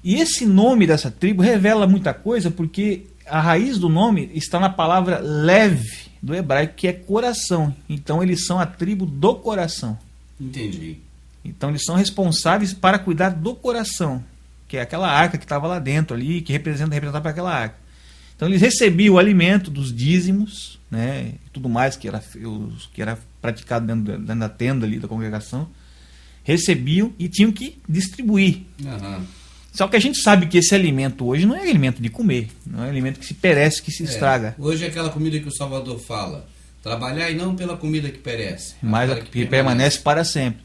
E esse nome dessa tribo revela muita coisa, porque a raiz do nome está na palavra lev, do hebraico, que é coração. Então eles são a tribo do coração. Entendi. Então eles são responsáveis para cuidar do coração, que é aquela arca que estava lá dentro ali, que representava para aquela arca. Então eles recebiam o alimento dos dízimos, né, e tudo mais que era praticado dentro da tenda ali da congregação, recebiam e tinham que distribuir. Só que a gente sabe que esse alimento hoje não é alimento de comer, não é alimento que se perece, que se estraga. Hoje é aquela comida que o Salvador fala, trabalhar e não pela comida que perece, mas a que permanece para sempre.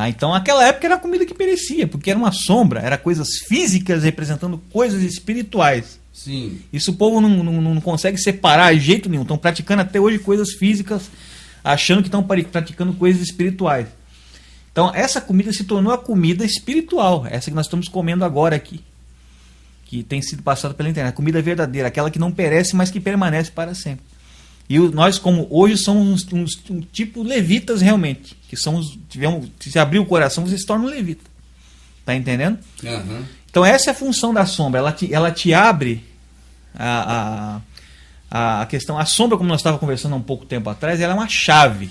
Então naquela época era comida que perecia, porque era uma sombra, era coisas físicas representando coisas espirituais. Sim. Isso o povo não consegue separar de jeito nenhum. Estão praticando até hoje coisas físicas, achando que estão praticando coisas espirituais. Então essa comida se tornou a comida espiritual, essa que nós estamos comendo agora aqui, que tem sido passada pela internet, a comida verdadeira, aquela que não perece, mas que permanece para sempre. E nós, como hoje, somos um tipo levitas realmente, que somos, se abrir o coração, você se torna um levita. Tá entendendo? Então essa é a função da sombra, ela te abre a questão. A sombra, como nós estávamos conversando há um pouco tempo atrás, ela é uma chave.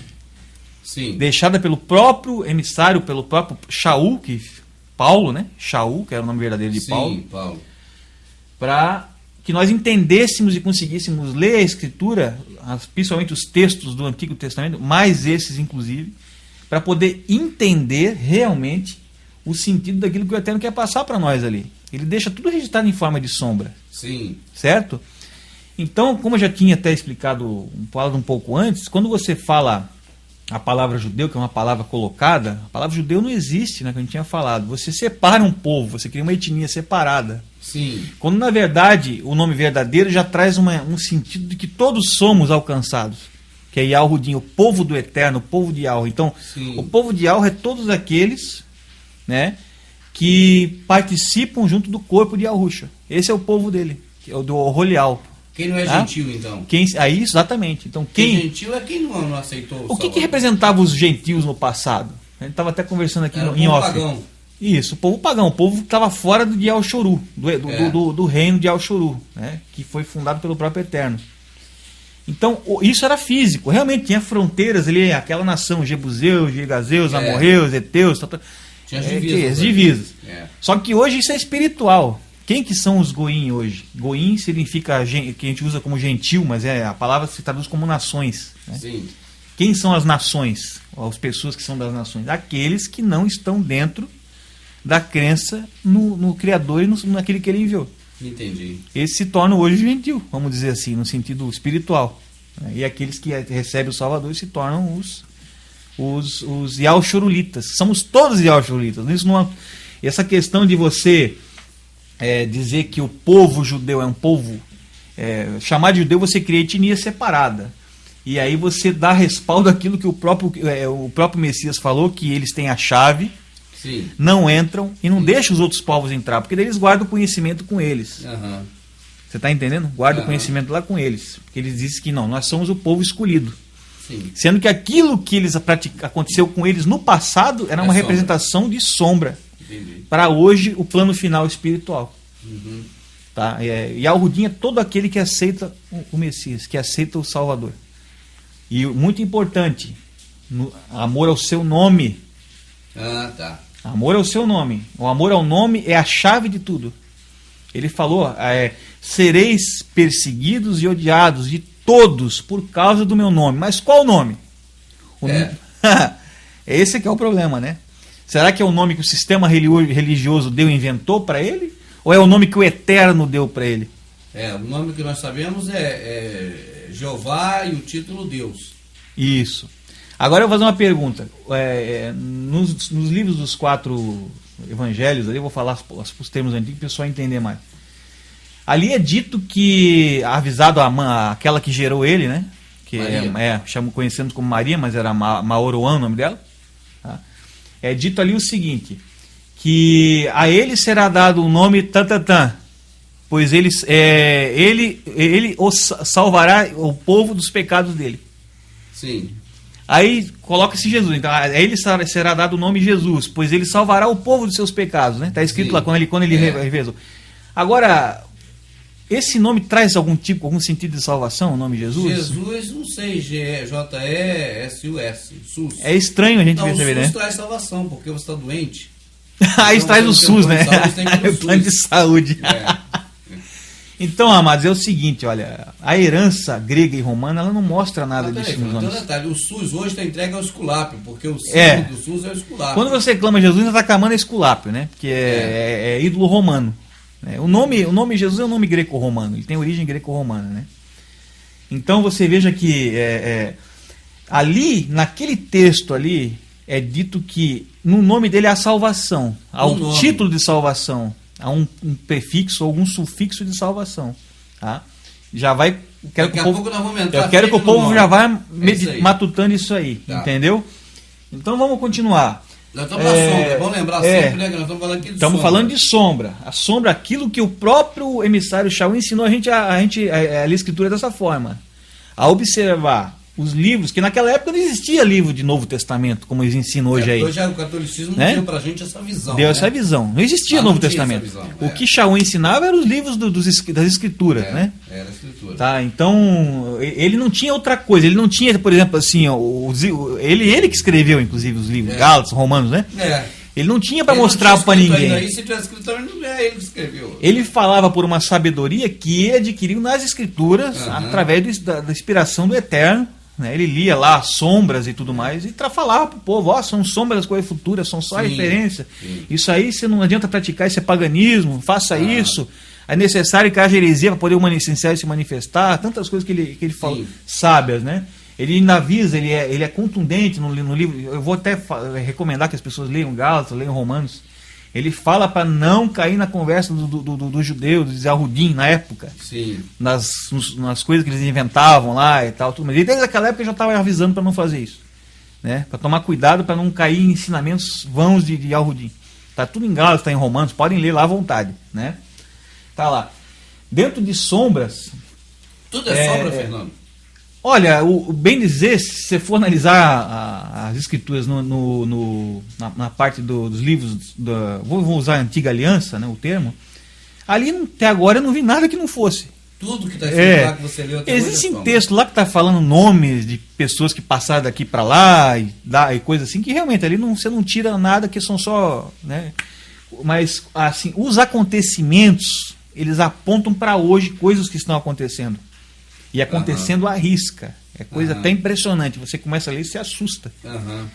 Sim. Deixada pelo próprio emissário, pelo próprio Shaul, Paulo, né? Shaul, que era o nome verdadeiro de Paulo. Sim, Paulo. Para que nós entendêssemos e conseguíssemos ler a Escritura, principalmente os textos do Antigo Testamento, mais esses inclusive, para poder entender realmente o sentido daquilo que o Eterno quer passar para nós ali. Ele deixa tudo registrado em forma de sombra. Sim. Certo? Então, como eu já tinha até explicado, falado um pouco antes, quando você fala a palavra judeu, que é uma palavra colocada, a palavra judeu não existe, né, que a gente tinha falado. Você separa um povo, você cria uma etnia separada. Sim. Quando, na verdade, o nome verdadeiro já traz um sentido de que todos somos alcançados. Que é Yahudim, o povo do Eterno, o povo de Yahu. Então, Sim. o povo de Yahu é todos aqueles, né, que participam junto do corpo de Yahusha. Esse é o povo dele, que é o do Rolial. Quem não é gentil, então? Aí, exatamente. Então, Quem gentil é quem não aceitou o que representava os gentios no passado? A gente estava até conversando aqui em off. Pagão. Isso, o povo pagão, o povo que estava fora de El-Shuru, do reino de El-Shuru, né, que foi fundado pelo próprio Eterno. Então, isso era físico, realmente tinha fronteiras ali, aquela nação, Jebuseus, Gigazeus, Amorreus, Eteus, tinha as divisas. Só que hoje isso é espiritual. Quem que são os Goim hoje? Goim significa, que a gente usa como gentil, mas a palavra se traduz como nações. Né? Sim. Quem são as nações? As pessoas que são das nações? Aqueles que não estão dentro da crença no Criador e naquele que ele enviou. Entendi. Esse se torna hoje gentil, vamos dizer assim, no sentido espiritual. E aqueles que recebem o Salvador se tornam os Yahshurulitas. Somos todos Yahshurulitas. Essa questão de você dizer que o povo judeu é um povo, chamar de judeu, você cria etnia separada. E aí você dá respaldo àquilo que o próprio Messias falou, que eles têm a chave. Sim. Não entram e não deixam os outros povos entrar, porque daí eles guardam o conhecimento com eles. Uhum. Você está entendendo? Guarda o conhecimento lá com eles. Porque eles dizem que não, nós somos o povo escolhido. Sim. Sendo que aquilo que aconteceu com eles no passado era uma representação de sombra. Para hoje, o plano final espiritual. Uhum. Tá? E Al-Hudin é todo aquele que aceita o Messias, que aceita o Salvador. E muito importante, amor ao seu nome. Ah, tá. Amor ao seu nome. O amor ao nome é a chave de tudo. Ele falou, sereis perseguidos e odiados de todos por causa do meu nome. Mas qual o nome? Esse que é o problema, né? Será que é o nome que o sistema religioso inventou para ele? Ou é o nome que o Eterno deu para ele? O nome que nós sabemos é Jeová e o título Deus. Isso. Agora eu vou fazer uma pergunta. Nos livros dos 4 evangelhos, ali eu vou falar os termos antigos para o pessoal entender mais. Ali é dito que, avisado aquela que gerou ele, né? Que conhecemos como Maria, mas era Maoroan o nome dela. Tá? É dito ali o seguinte, que a ele será dado o nome Tantatã, pois ele salvará o povo dos pecados dele. Sim. Aí coloca-se Jesus, então a ele será dado o nome Jesus, pois ele salvará o povo dos seus pecados, né? Está escrito lá quando ele revezou. Agora, esse nome traz algum sentido de salvação, o nome Jesus? Jesus, não sei, J-E-S-U-S, SUS. É estranho a gente perceber, né? O SUS traz salvação, porque você está doente. Aí então, traz o SUS, né? O plano de saúde. Então, amados, é o seguinte, olha, a herança grega e romana, ela não mostra nada disso nos nomes. Detalhe, o SUS hoje está entregue ao Esculápio, porque o símbolo do SUS é o Esculápio. Quando você clama Jesus, você está clamando Esculápio, né? Porque é ídolo romano. Né? O nome Jesus é um nome greco-romano, ele tem origem greco-romana, né? Então você veja que ali, naquele texto ali, é dito que no nome dele há salvação, há o título de salvação. Há um prefixo ou algum sufixo de salvação. Tá? Já vai. Eu quero que o povo já vá matutando isso aí. Tá. Entendeu? Então vamos continuar. Nós estamos na sombra, vamos lembrar sempre, né? Que nós estamos falando aqui de sombra. Estamos falando de sombra. A sombra, aquilo que o próprio emissário Shaul ensinou a gente a ler a escritura dessa forma. A observar os livros, que naquela época não existia livro de Novo Testamento, como eles ensinam hoje aí. Hoje o catolicismo deu pra gente essa visão. Deu essa visão. Não existia Novo Testamento. O que Shaul ensinava eram os livros das Escrituras, né? Era a Escritura. Tá, então, ele não tinha outra coisa. Ele não tinha, por exemplo, assim, ele que escreveu, inclusive, os livros, Gálatas, Romanos, né? Ele não tinha para mostrar para ninguém. Aí, se tivesse escrito, não é ele que escreveu. Ele falava por uma sabedoria que ele adquiriu nas Escrituras, através da inspiração do Eterno, né? Ele lia lá sombras e tudo mais, e falava pro povo, ó, são sombras das coisas futuras, são só referência. Sim. Isso aí você não adianta praticar, isso é paganismo, faça isso. É necessário que haja heresia para poder o essencial se manifestar, tantas coisas que ele falou, sábias, né? Ele ainda avisa, ele é contundente no livro. Eu vou até recomendar que as pessoas leiam Gálatas, leiam Romanos. Ele fala para não cair na conversa do judeu, do Zerrudim, na época. Sim. Nas coisas que eles inventavam lá e tal. Tudo. Mas ele, desde aquela época, já estava avisando para não fazer isso. Né? Para tomar cuidado, para não cair em ensinamentos vãos de Zerrudim. Está tudo em Gálatas, está em Romanos, podem ler lá à vontade. Né? Tá lá. Dentro de sombras... Tudo é sombra, Fernando? Olha, o bem dizer, se você for analisar as escrituras na parte dos livros, vou usar a Antiga Aliança, né, o termo, ali até agora eu não vi nada que não fosse. Tudo que está escrito lá que você leu até hoje. Existem textos lá que está falando nomes de pessoas que passaram daqui para lá e coisas assim, que realmente ali você não tira nada, que são só... Né, mas assim, os acontecimentos, eles apontam para hoje coisas que estão acontecendo. E acontecendo à risca. É coisa até impressionante. Você começa a ler e se assusta.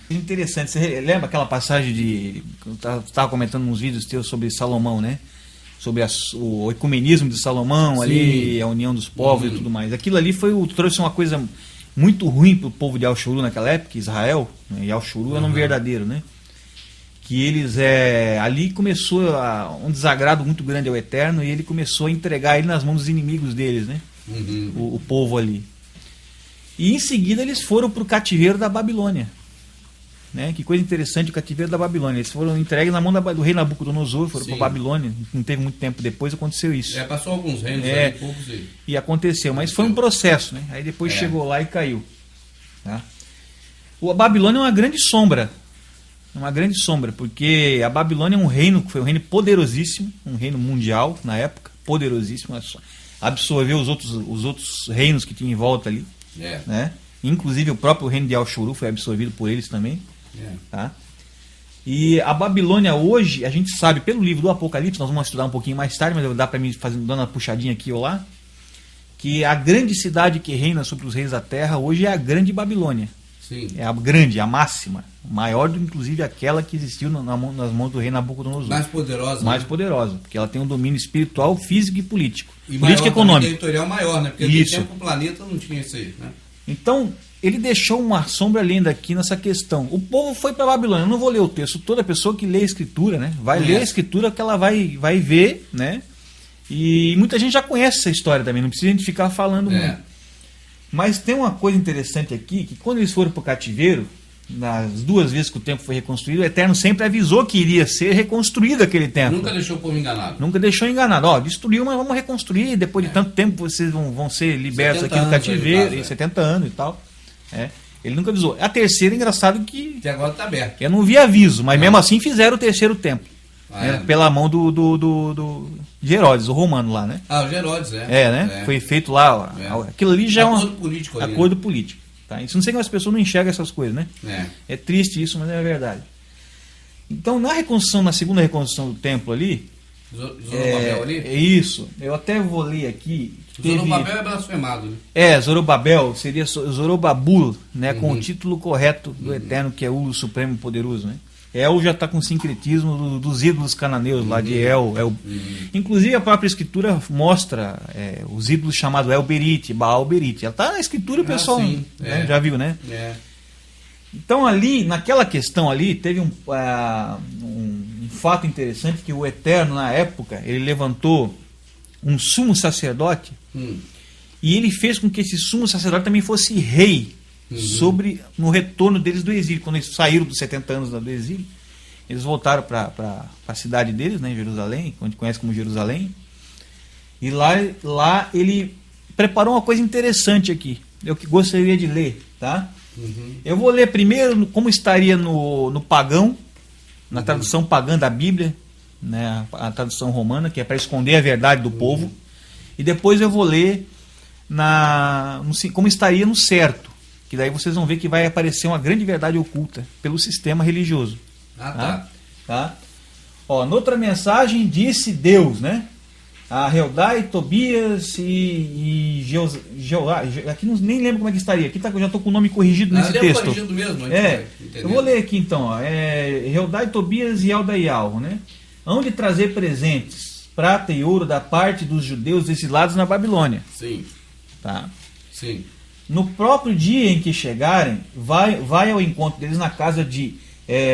Interessante. Você lembra aquela passagem de... Eu estava comentando nos vídeos teus sobre Salomão, né? Sobre o ecumenismo de Salomão, sim, ali, a união dos povos e tudo mais. Aquilo ali trouxe uma coisa muito ruim para o povo de Al-Shuru naquela época, Israel. Né? E Al-Shuru era um verdadeiro, né? Que eles... ali começou um desagrado muito grande ao Eterno, e ele começou a entregar ele nas mãos dos inimigos deles, né? O povo ali. E em seguida eles foram para o cativeiro da Babilônia. Né? Que coisa interessante, o cativeiro da Babilônia. Eles foram entregues na mão do rei Nabucodonosor, foram para a Babilônia. Não teve muito tempo depois, aconteceu isso. Passou alguns reinos aí, poucos e aconteceu, mas foi um processo. Né? Aí depois chegou lá e caiu. Tá? A Babilônia é uma grande sombra. Uma grande sombra, porque a Babilônia é um reino que foi um reino poderosíssimo, um reino mundial na época, poderosíssimo. Absorveu os outros reinos que tinha em volta ali, né? Inclusive o próprio reino de Al-Shuru foi absorvido por eles também. Tá? E a Babilônia hoje, a gente sabe pelo livro do Apocalipse, nós vamos estudar um pouquinho mais tarde, mas dá para mim dando uma puxadinha aqui ou lá, que a grande cidade que reina sobre os reis da terra hoje é a grande Babilônia. Sim. É a grande, a máxima, maior do inclusive aquela que existiu nas mãos do rei Nabucodonosor. Mais poderosa. Mais poderosa, porque ela tem um domínio espiritual, físico e político. E político e econômico. Territorial maior, né? Porque isso. Tempo o planeta não tinha isso aí, né? Então, ele deixou uma sombra linda aqui nessa questão. O povo foi para a Babilônia. Eu não vou ler o texto. Toda pessoa que lê a Escritura, né, vai ler a Escritura que ela vai ver, né? E muita gente já conhece essa história também. Não precisa a gente ficar falando muito. Mas tem uma coisa interessante aqui, que quando eles foram para o cativeiro, nas 2 vezes que o templo foi reconstruído, o Eterno sempre avisou que iria ser reconstruído aquele templo. Nunca deixou o povo enganado. Nunca deixou enganado. Ó, destruiu, mas vamos reconstruir. Depois de tanto tempo vocês vão ser libertos aqui do cativeiro, em 70 anos e tal. Ele nunca avisou. A terceira, engraçado que... Até agora está aberto. Eu não vi aviso, mas mesmo assim fizeram o terceiro templo. Pela mão de Herodes, o romano lá, né? O Herodes, né? Foi feito lá. Aquilo ali já é um acordo político. Tá? Isso não sei como as pessoas não enxergam essas coisas, né? É triste isso, mas é verdade. Então, na segunda reconstrução do templo ali... Zorobabel ali? É isso. Eu até vou ler aqui. Zorobabel é blasfemado, né? Zorobabel seria Zorobabul, né? Com o título correto do Eterno, que é o Supremo Poderoso, né? El já está com sincretismo dos ídolos cananeus lá de El. Inclusive a própria escritura mostra os ídolos chamados El Berit, Baal Berit. Ela está na escritura, o pessoal já viu, né? Então ali, naquela questão ali, teve um fato interessante, que o Eterno na época, ele levantou um sumo sacerdote e ele fez com que esse sumo sacerdote também fosse rei. No retorno deles do exílio. Quando eles saíram dos 70 anos do exílio, eles voltaram para a cidade deles, né, em Jerusalém, que a gente conhece como Jerusalém. E lá ele preparou uma coisa interessante aqui. Eu que gostaria de ler, tá? Eu vou ler primeiro como estaria no pagão, na tradução pagã da Bíblia, né, a tradução romana, que é para esconder a verdade do povo. E depois eu vou ler como estaria no certo. Que daí vocês vão ver que vai aparecer uma grande verdade oculta pelo sistema religioso. Tá. Ó, noutra mensagem disse Deus, né? a Heldai, Tobias e aqui nem lembro como é que estaria. Aqui já estou com o nome corrigido nesse texto. Corrigido mesmo, eu vou ler aqui então. Ó, Heldai, Tobias e Eldaial, né? Hão de trazer presentes, prata e ouro da parte dos judeus exilados na Babilônia. Sim. Tá? Sim. No próprio dia em que chegarem, vai ao encontro deles na casa de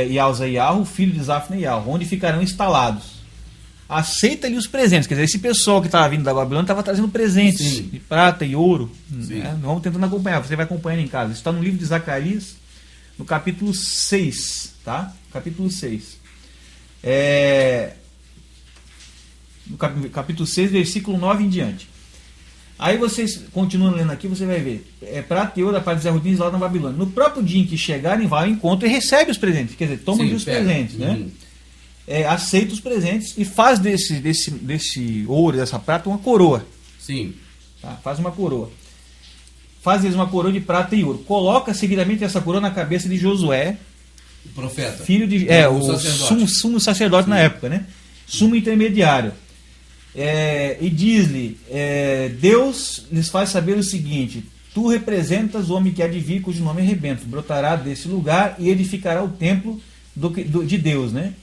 Ialzaial, filho de Zafneial, onde ficarão instalados. Aceita-lhe os presentes. Quer dizer, esse pessoal que estava vindo da Babilônia estava trazendo presentes. Sim. De prata e ouro. Sim. Né? Vamos tentando acompanhar. Você vai acompanhando em casa. Isso está no livro de Zacarias, no capítulo 6. Tá? Capítulo 6. No capítulo 6, versículo 9 em diante. Aí vocês continuam lendo aqui, você vai ver. Prata e ouro da parte dos Yehudins lá na Babilônia. No próprio dia em que chegarem, vai ao encontro e recebe os presentes. Quer dizer, toma os presentes, né? Aceita os presentes e faz desse ouro, dessa prata, uma coroa. Sim. Tá? Faz uma coroa. Faz eles uma coroa de prata e ouro. Coloca seguidamente essa coroa na cabeça de Josué, o profeta. Filho de. O sumo sacerdote na época, né? Sumo intermediário. E diz-lhe: Deus lhes faz saber o seguinte: tu representas o homem que há de vir, cujo nome é Rebento. Brotará desse lugar e edificará o templo de Deus, né?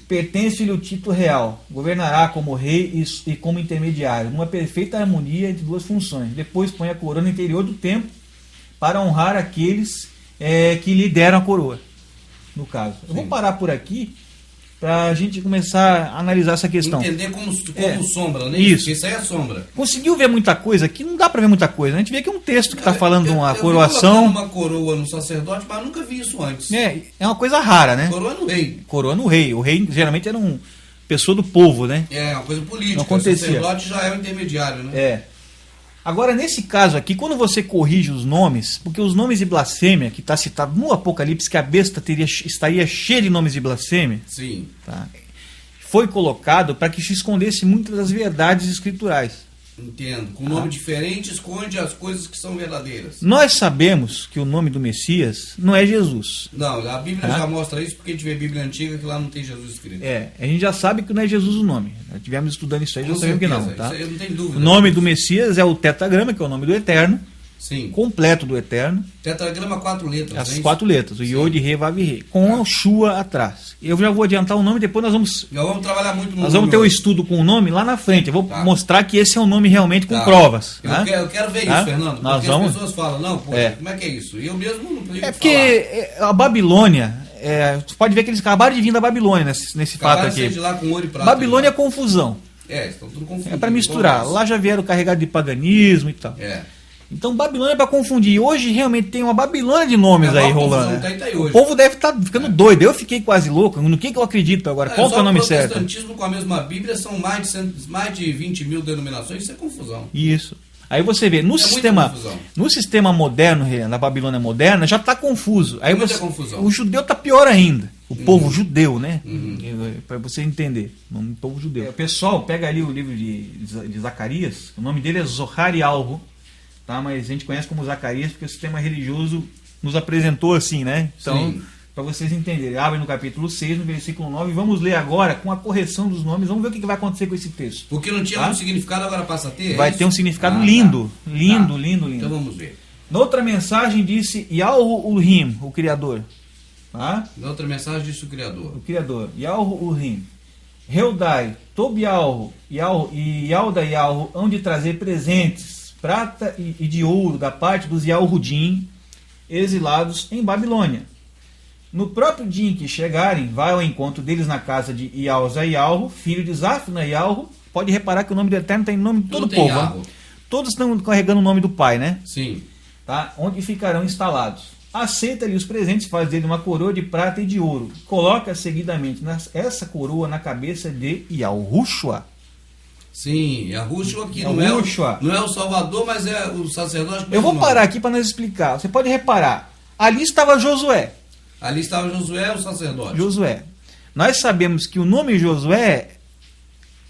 Pertence-lhe o título real, governará como rei e como intermediário, numa perfeita harmonia entre duas funções. Depois põe a coroa no interior do templo para honrar aqueles que lhe deram a coroa, no caso. Eu vou parar por aqui para a gente começar a analisar essa questão. Entender como sombra, né? Isso. Isso aí é sombra. Conseguiu ver muita coisa aqui? Não dá para ver muita coisa. A gente vê que é um texto que está falando de uma coroação. Eu vi uma coroa no sacerdote, mas nunca vi isso antes. É uma coisa rara, né? Coroa no rei. Coroa no rei. O rei geralmente era uma pessoa do povo, né? É uma coisa política. Não acontecia. O sacerdote já é o intermediário, né? Agora, nesse caso aqui, quando você corrige os nomes, porque os nomes de blasfêmia, que está citado no Apocalipse, que a besta estaria cheia de nomes de blasfêmia. Sim. Tá? Foi colocado para que se escondesse muitas das verdades escriturais. Entendo. Com nome diferente, esconde as coisas que são verdadeiras. Nós sabemos que o nome do Messias não é Jesus. Não, a Bíblia já mostra isso, porque a gente vê a Bíblia antiga que lá não tem Jesus escrito. A gente já sabe que não é Jesus o nome. Já estivemos estudando isso aí, já sabemos que não. Tá? Isso eu não tenho dúvida. O nome do Messias é o tetragrama, que é o nome do Eterno. Sim. Completo do Eterno. Tetragrama 4 letras. As 4 letras, o Yod, Re, Vav e Re, com a Shua atrás. Eu já vou adiantar o nome, depois nós vamos trabalhar muito no nós vamos ter o estudo com o nome lá na frente. Eu vou mostrar que esse é um nome realmente com provas. Eu quero ver isso, Fernando. Nós porque as pessoas falam, não, como é que é isso? E eu mesmo não tenho porque a Babilônia, você pode ver que eles acabaram de vir da Babilônia nesse fato aqui. De lá com ouro e prata, Babilônia é confusão. Estão tudo confundindo. É para misturar. Lá já vieram carregados de paganismo e tal. Então Babilônia é para confundir. Hoje realmente tem uma Babilônia de nomes aí rolando. O povo deve estar ficando doido. Eu fiquei quase louco. No que eu acredito agora? Qual que é o nome certo? O protestantismo com a mesma Bíblia são mais de 20 mil denominações. Isso é confusão. Isso. Aí você vê, no sistema moderno, na Babilônia moderna, já está confuso. Aí confusão. O judeu está pior ainda. O povo judeu, né? Para você entender. O povo judeu. O pessoal pega ali o livro de Zacarias. O nome dele é Zohar e Alro. Tá, mas a gente conhece como Zacarias porque o sistema religioso nos apresentou assim, né? Então, para vocês entenderem, abre no capítulo 6, no versículo 9, vamos ler agora com a correção dos nomes, vamos ver o que vai acontecer com esse texto. Porque não tinha um significado, agora passa a ter? Vai ter um significado lindo. Lindo. Então vamos ver. Na outra mensagem disse Yahweh, o Criador. Tá? Na outra mensagem disse o Criador. O Criador. Yahweh, Heldai, Tobial e Yaldaial hão de trazer presentes, prata e de ouro da parte dos Yahudim, exilados em Babilônia. No próprio dia em que chegarem, vai ao encontro deles na casa de Ialzaial, filho de Zafneial. Pode reparar que o nome do Eterno tem nome de todo o povo. Né? Todos estão carregando o nome do Pai, né? Sim. Tá? Onde ficarão instalados. Aceita-lhe os presentes, faz dele uma coroa de prata e de ouro. Coloca seguidamente essa coroa na cabeça de Yahushua. Sim, a Rúshua aqui não é o Salvador, mas é o sacerdote. Eu vou parar aqui para nós explicar. Você pode reparar, ali estava Josué. Ali estava Josué, o sacerdote. Josué. Nós sabemos que o nome Josué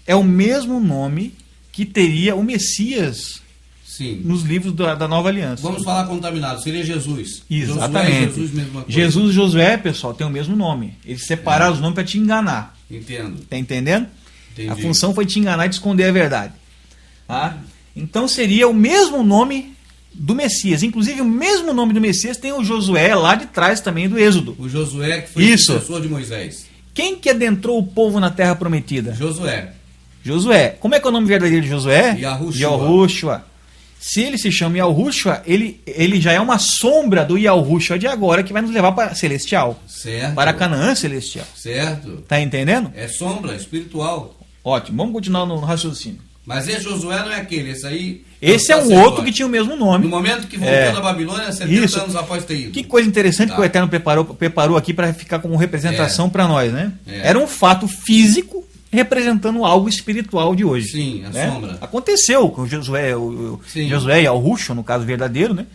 é o mesmo nome que teria o Messias. Sim. Nos livros da Nova Aliança. Vamos falar contaminado, seria Jesus. Exatamente. Josué, Jesus, mesma coisa. Jesus e Josué, pessoal, tem o mesmo nome. Eles separaram os nomes para te enganar. Entendo. Tá entendendo? Entendi. A função foi te enganar e te esconder a verdade. Tá? Então seria o mesmo nome do Messias. Inclusive o mesmo nome do Messias tem o Josué lá de trás também do Êxodo. O Josué que foi Isso. o sucessor de Moisés. Quem que adentrou o povo na terra prometida? Josué. Josué. Como é que é o nome verdadeiro de Josué? Yahushua. Yahushua. Se ele se chama Yahushua, ele já é uma sombra do Yahushua de agora, que vai nos levar para celestial. Certo. Para Canaã celestial. Certo. Tá entendendo? É sombra espiritual. Ótimo. Vamos continuar no raciocínio. Mas esse Josué não é aquele, esse aí... Esse é um sacerdote. outro que tinha o mesmo nome. No momento que voltou da Babilônia, 70 Isso. anos após ter ido. Que coisa interessante Tá. que o Eterno preparou aqui para ficar como representação para nós, né? É. Era um fato físico representando algo espiritual de hoje. Sim, a né? sombra. Aconteceu com Josué, Sim. Josué e Yahushua, no caso verdadeiro, né?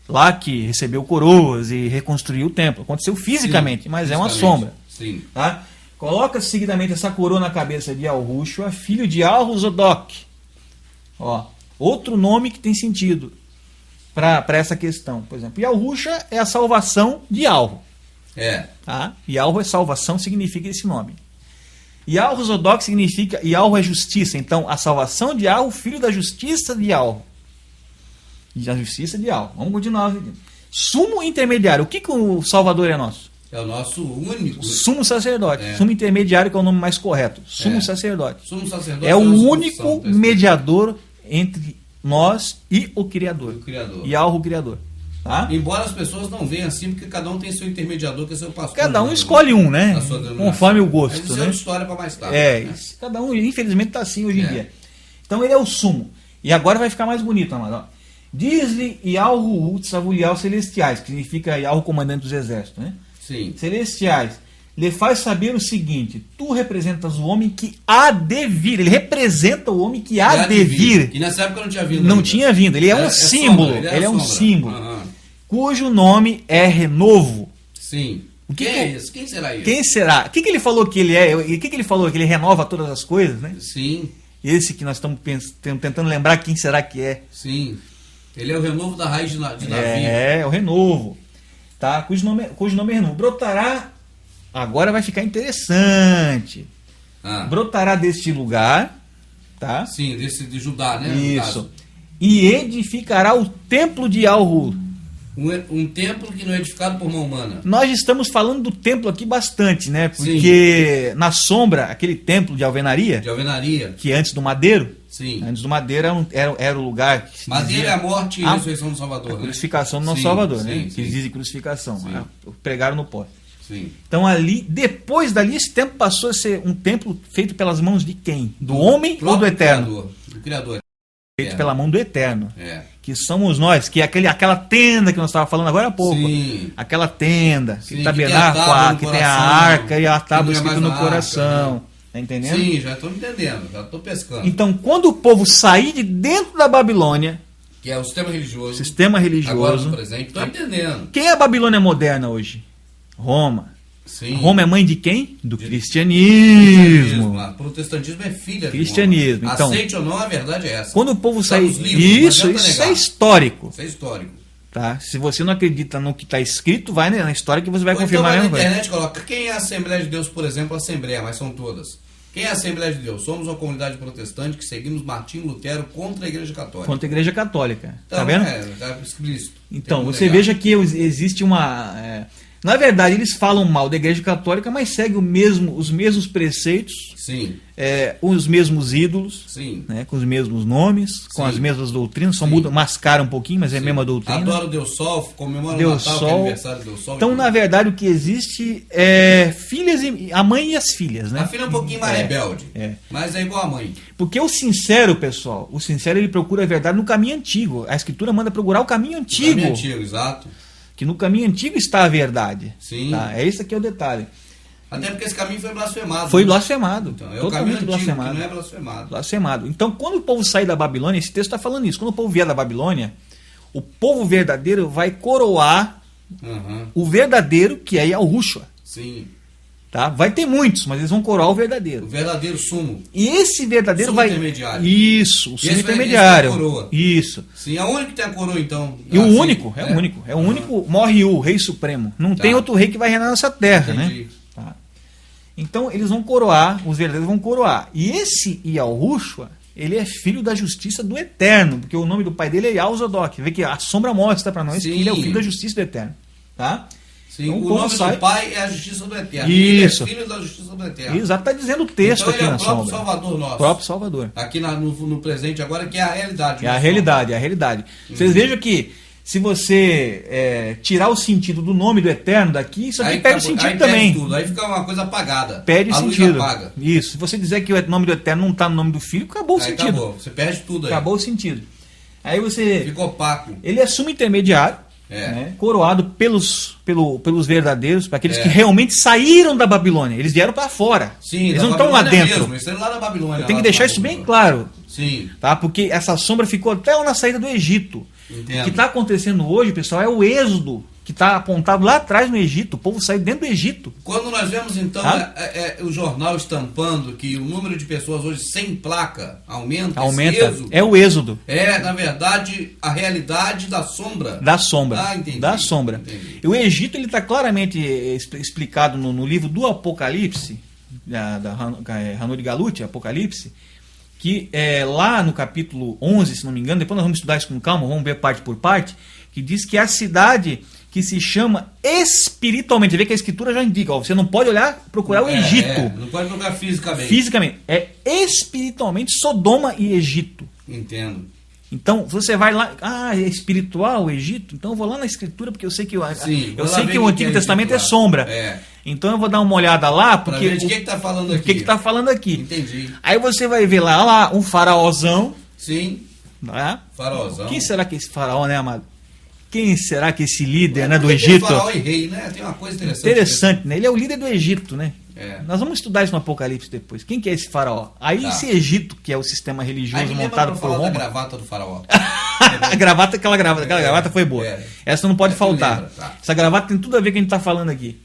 Lá que recebeu coroas e reconstruiu o templo. Aconteceu fisicamente, Sim, mas é uma fisicamente. sombra. Sim. Tá? Coloca seguidamente essa coroa na cabeça de Yahushua, filho de Al-Zodok. Ó, outro nome que tem sentido para essa questão. Por exemplo, Yahushua é a salvação de Yahweh. É. Tá? Yahweh é salvação, significa esse nome. Yahweh significa Yahweh é justiça. Então, a salvação de Yahweh, filho da justiça de Yahweh. E a justiça de Yahweh. Vamos continuar. Sumo intermediário. O que o Salvador é nosso? É o nosso único. Sumo sacerdote. É. Sumo intermediário, que é o nome mais correto. Sumo É. sacerdote. Sumo sacerdote É o nossa único profissão, tá escrito. mediador entre nós e o Criador. O Criador. Yahweh, o Criador. Tá? Embora as pessoas não venham assim, porque cada um tem seu intermediador, que é seu pastor. Cada um né? escolhe um, né? Na sua denominação. Conforme o Mas gosto. isso é Né? outra história para mais tarde. É, né? isso. Cada um, infelizmente, está assim hoje em É. dia. Então ele é o sumo. E agora vai ficar mais bonito, amado. Ó. Diz-lhe Yahu Tsavulial Celestiais, que significa Yahu Comandante dos Exércitos, né? Sim. Celestiais. Lhe faz saber o seguinte: tu representas o homem que há de vir. Ele representa o homem que há de vir. Que nessa época não tinha vindo. Não ainda. tinha vindo. Ele é um símbolo. sombra, Ele é um sombra. símbolo. Aham. Cujo nome é Renovo. Sim. O que Quem que- é esse? Quem será esse? Quem será? O que ele falou que ele é? O que ele falou? Que ele renova todas as coisas, né? Sim, Esse que nós estamos tentando lembrar quem será que é. sim. Ele é o renovo da raiz de Davi. É o Renovo. Tá? Cujo nome é Renovo. Brotará. Agora vai ficar interessante. Ah, Brotará deste lugar. Tá? sim, desse de Judá, né? no Isso. caso. E edificará o templo de Yahweh. Um templo que não é edificado por mão humana. Nós estamos falando do templo aqui bastante, né? Porque na sombra, aquele templo de alvenaria, De alvenaria. que antes do madeiro, Sim. antes do madeiro era o lugar que se Mas ele dizia é a morte e a- a ressurreição do Salvador. a né? crucificação do nosso Sim, Salvador, sim, né? Que sim. eles dizem crucificação. Sim. Pregaram no pó. Sim. Então ali, depois dali, esse templo passou a ser um templo feito pelas mãos de quem? Do homem ou do próprio Eterno? Criador. Do Criador. Feito É. pela mão do Eterno. É. Que somos nós, que é aquela tenda que nós estávamos falando agora há pouco. Sim. Aquela tenda, Sim, que que tem a tabernáculo, tábua no que tem a coração, arca e a que tábua não é escrita mais no na arca, coração. né? Tá entendendo? Sim, já estou entendendo, já estou pescando. Então, quando o povo sair de dentro da Babilônia, Que é o sistema religioso. sistema Agora religioso. no presente. Estou entendendo. Quem é a Babilônia moderna hoje? Roma. Sim. Roma é mãe de quem? Do cristianismo. O protestantismo é filha de Cristianismo, Roma. então. Aceite ou não, a verdade é essa. Quando o povo Está sair. nos livros, não Isso adianta é negar. histórico. Isso é histórico. Tá? Se você não acredita no que está escrito, vai na história que você vai Ou então confirmar vai a na mesma coisa. internet e coloca quem é a Assembleia de Deus, por exemplo, Assembleia, mas são todas. Quem é a Assembleia de Deus? Somos uma comunidade protestante que seguimos Martinho Lutero contra a Igreja Católica. Contra a Igreja Católica. Então, Tá vendo? tá explícito. Então, Tem como você negar. veja que existe uma. Na verdade, eles falam mal da Igreja Católica, mas seguem os mesmos preceitos, Sim, os mesmos ídolos, sim. né, com os mesmos nomes, com Sim. as mesmas doutrinas, só Sim. muda, mascara um pouquinho, mas é a Sim. mesma doutrina. Adora o Deus Sol, comemora Deus o Natal, que é Sol. aniversário do Deus Sol. Então, e na tudo. verdade, o que existe é a mãe e as filhas, né? A filha é um pouquinho mais rebelde, é. mas é igual a mãe. Porque o sincero, pessoal, ele procura a verdade no caminho antigo. A Escritura manda procurar o caminho antigo. Caminho antigo, exato. Que no caminho antigo está a verdade. Sim. Tá? É esse aqui é o detalhe. Até porque esse caminho foi blasfemado. Foi né? blasfemado. Então, é o caminho Totalmente antigo, que blasfemado. não é blasfemado. Blasfemado. Então, quando o povo sair da Babilônia, esse texto está falando isso. Quando o povo vier da Babilônia, o povo verdadeiro vai coroar Aham. o verdadeiro, que é Yahushua. Sim. Tá? Vai ter muitos, mas eles vão coroar o O verdadeiro. verdadeiro sumo. E esse verdadeiro Sumo vai. intermediário. Isso, o sumo esse vai- intermediário. esse é a coroa. Isso. Sim, é o único que tem a coroa, então. E o Ah, sim. único, é o único. É o único, morre o rei supremo. Não Tá. tem outro rei que vai reinar nessa terra, né? Entendi. Tá. Então eles vão coroar, os verdadeiros vão coroar. E esse Yahushua, ele é filho da justiça do Eterno, porque o nome do pai dele é Yahuzodok. Vê que a sombra mostra para nós que ele é o filho da justiça do Eterno. Tá? Sim, então, o nome do pai é a justiça do Eterno. Isso. Ele é filho da justiça do Eterno. Exato, está dizendo o texto então, aqui ele é na o próprio sombra. Salvador nosso. O próprio Salvador. Aqui no presente agora, que é a realidade. É a realidade, é a realidade. Vocês vejam que se você tirar o sentido do nome do Eterno daqui, isso aqui perde o sentido também. Tudo. Aí fica uma coisa apagada. Perde a sentido. Luz apaga. Isso. Se você dizer que o nome do Eterno não está no nome do Filho, acabou o sentido. Acabou. Você perde tudo aí. Acabou o sentido. Aí você... Fica opaco. Ele é sumo intermediário, né, coroado pelos verdadeiros, para aqueles que realmente saíram da Babilônia. Eles vieram para fora. Sim, eles não estão lá dentro. Mesmo, eles estão lá na Babilônia. Tem que deixar isso bem claro. Sim. Tá? Porque essa sombra ficou até lá na saída do Egito. Entendo. O que está acontecendo hoje, pessoal, é o êxodo que está apontado lá atrás no Egito. O povo saiu dentro do Egito. Quando nós vemos, então, o jornal estampando que o número de pessoas hoje sem placa aumenta. Êxodo, é o êxodo. É, na verdade, a realidade da sombra. Da sombra. Ah, entendi. Da sombra. Entendi. E o Egito está claramente explicado no livro do Apocalipse, da Hanuri Galut, Apocalipse, que lá no capítulo 11, se não me engano, depois nós vamos estudar isso com calma, vamos ver parte por parte, que diz que a cidade que se chama espiritualmente, vê que a escritura já indica, você não pode procurar o Egito. Não pode procurar fisicamente. Fisicamente. É espiritualmente Sodoma e Egito. Entendo. Então, você vai lá, é espiritual o Egito? Então eu vou lá na escritura, porque eu sei que, o Antigo Testamento é sombra. Então eu vou dar uma olhada lá, porque... Pra ver de que está falando aqui. O que está falando aqui. Entendi. Aí você vai ver lá um faraózão. Sim. Né? Faraózão. Quem será que é esse faraó, né, amado? Quem será que é esse líder, né, do Egito? Faraó e rei, né? Tem uma coisa interessante. Interessante, né? Ele é o líder do Egito, né? É. Nós vamos estudar isso no Apocalipse depois. Quem que é esse faraó? Aí esse Egito, que é o sistema religioso montado por Roma. Da gravata do faraó. Aquela gravata foi boa. Essa não pode faltar. Tá. Essa gravata tem tudo a ver com o que a gente está falando aqui.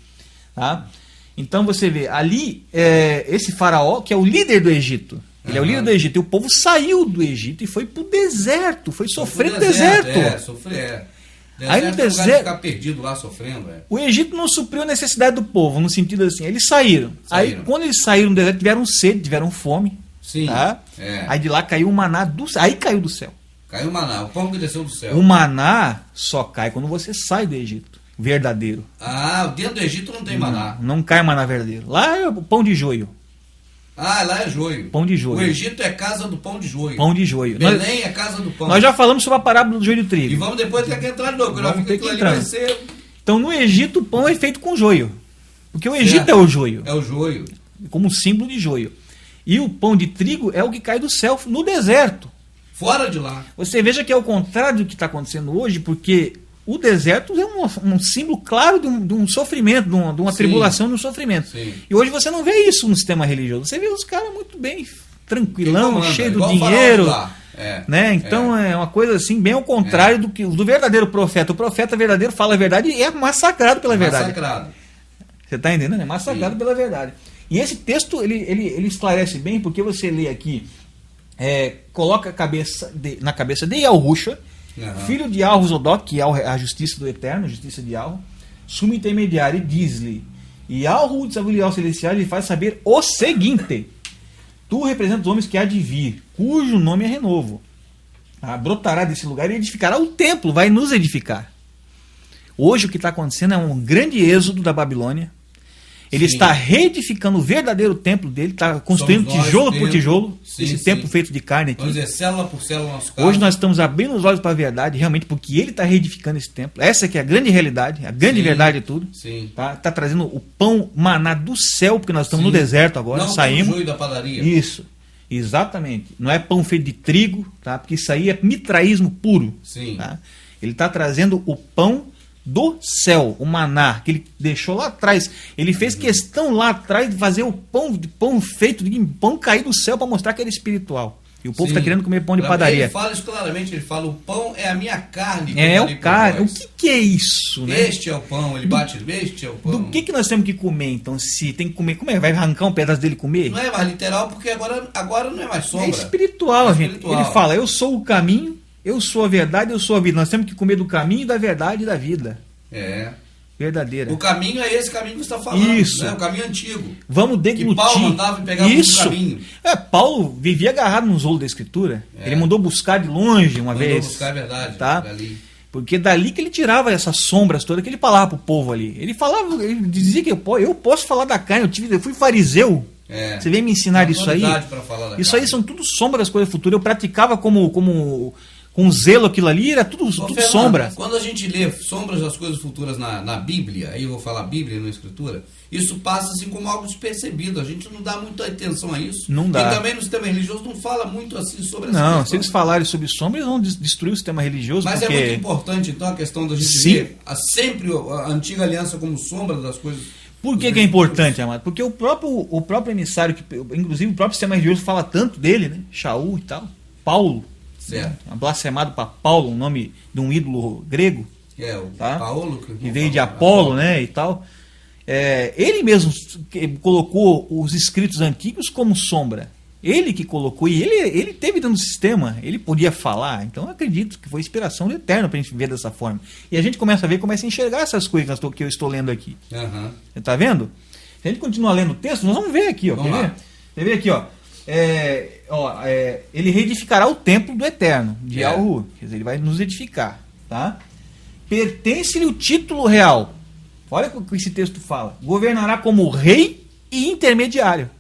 Tá? Então você vê, ali, esse faraó, que é o líder do Egito. Ele é o líder do Egito. E o povo saiu do Egito e foi pro deserto. Foi sofrer no deserto. Sofrer. Aí no deserto, ficar perdido lá sofrendo. O Egito não supriu a necessidade do povo, no sentido assim, eles saíram. Aí quando eles saíram do deserto, tiveram sede, tiveram fome. Sim. Tá? Aí de lá caiu o maná do céu. Aí caiu do céu. Caiu o maná, o pão que desceu do céu. O maná só cai quando você sai do Egito. Verdadeiro. Dentro do Egito não tem maná. Não cai maná verdadeiro. Lá é o pão de joio. Lá é joio. Pão de joio. O Egito é casa do pão de joio. Pão de joio. Belém é casa do pão. Nós já falamos sobre a parábola do joio do trigo. E vamos depois ter que entrar de novo. Vamos ter que entrar. Então no Egito o pão é feito com joio. Porque o Egito é o joio. É o joio. Como símbolo de joio. E o pão de trigo é o que cai do céu no deserto. Fora de lá. Você veja que é o contrário do que está acontecendo hoje, porque o deserto é um símbolo claro de um sofrimento, de uma tribulação, de um sofrimento. Sim. E hoje você não vê isso no sistema religioso. Você vê os caras muito bem, tranquilão, cheio do dinheiro. Né? Então é uma coisa assim, bem ao contrário do verdadeiro profeta. O profeta verdadeiro fala a verdade e é massacrado pela verdade. Você está entendendo? É massacrado pela verdade. E esse texto ele esclarece bem, porque você lê aqui, coloca na cabeça de Yahushua, filho de Yahuzodok, que é a justiça do Eterno, a justiça de Yahu, sumo intermediário, e diz-lhe: Yahu, Tzaviliel Celestial, lhe faz saber o seguinte: tu representas os homens que há de vir, cujo nome é renovo. Brotará desse lugar e edificará o templo, vai nos edificar. Hoje o que está acontecendo é um grande êxodo da Babilônia. Ele está reedificando o verdadeiro templo dele, está construindo tijolo por tijolo, esse templo feito de carne aqui. Vamos dizer, célula por célula nosso caso. Hoje nós estamos abrindo os olhos para a verdade, realmente, porque ele está reedificando esse templo. Essa que é a grande realidade, a grande verdade de tudo. Está trazendo o pão maná do céu, porque nós estamos no deserto agora, não saímos. O joio da padaria. Isso, exatamente. Não é pão feito de trigo, tá? Porque isso aí é mitraísmo puro. Tá? Ele está trazendo o pão do céu, o maná, que ele deixou lá atrás. Ele fez questão lá atrás de fazer o pão feito de pão cair do céu para mostrar que era espiritual. E o povo está querendo comer pão de padaria. Ele fala isso claramente, ele fala: o pão é a minha carne. O carne. O que é isso? Né? Este é o pão, ele bate, este é o pão. Do que nós temos que comer, então? Se tem que comer, como é? Vai arrancar um pedaço dele e comer? Não é mais literal, porque agora não é mais sombra. É espiritual, gente. Ele fala: eu sou o caminho, eu sou a verdade, eu sou a vida. Nós temos que comer do caminho, da verdade e da vida. verdadeira. O caminho é esse caminho que você está falando. Isso. Né? O caminho antigo. Vamos deglutir. Que Paulo andava e pegava Isso. um caminho. Paulo vivia agarrado nos rolos da Escritura. Ele mandou buscar de longe uma vez. Mandou buscar, é verdade. Tá? Dali. Porque dali que ele tirava essas sombras todas que ele falava pro povo ali. Ele dizia que eu posso falar da carne, eu fui fariseu. Você vem me ensinar isso aí? Isso aí são tudo sombras das coisas futuras. Eu praticava com zelo aquilo ali, era tudo Fernando, sombra. Quando a gente lê sombras das coisas futuras na Bíblia, aí eu vou falar Bíblia na Escritura, isso passa assim como algo despercebido. A gente não dá muita atenção a isso. Não dá. E também no sistema religioso não fala muito assim sobre essa Não, questão. se eles falarem sobre sombra, eles vão destruir o sistema religioso. Mas porque... é muito importante, então, a questão da gente ver sempre a antiga aliança como sombra das coisas. Por que é importante, amado? Porque o próprio emissário, inclusive o próprio sistema religioso fala tanto dele, né? Shaul e tal. Paulo. Certo. Blasfemado para Paulo, um nome de um ídolo grego. O tá? Paulo. Que veio de Apolo, né? E tal. Ele mesmo colocou os escritos antigos como sombra. Ele que colocou, e ele teve dentro do sistema, ele podia falar. Então eu acredito que foi inspiração do Eterno para a gente ver dessa forma. E a gente começa a ver, começa a enxergar essas coisas que eu estou lendo aqui. Uhum. Você está vendo? Se a gente continuar lendo o texto, nós vamos ver aqui. Ó, vamos lá. Quer ver aqui, ó. Ele reedificará o templo do Eterno, de Yahu. Quer dizer, ele vai nos edificar. Tá? Pertence-lhe o título real. Olha o que esse texto fala. Governará como rei e intermediário.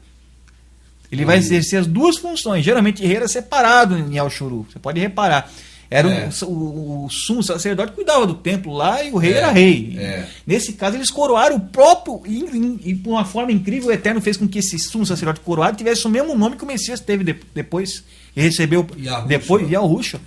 Ele vai exercer as duas funções. Geralmente rei era separado em Al-Shuru. Você pode reparar. Era o sumo sacerdote cuidava do templo lá e o rei era rei. Nesse caso, eles coroaram o próprio. E por uma forma incrível, o Eterno fez com que esse sumo sacerdote coroado tivesse o mesmo nome que o Messias teve depois. E recebeu depois Yahushua.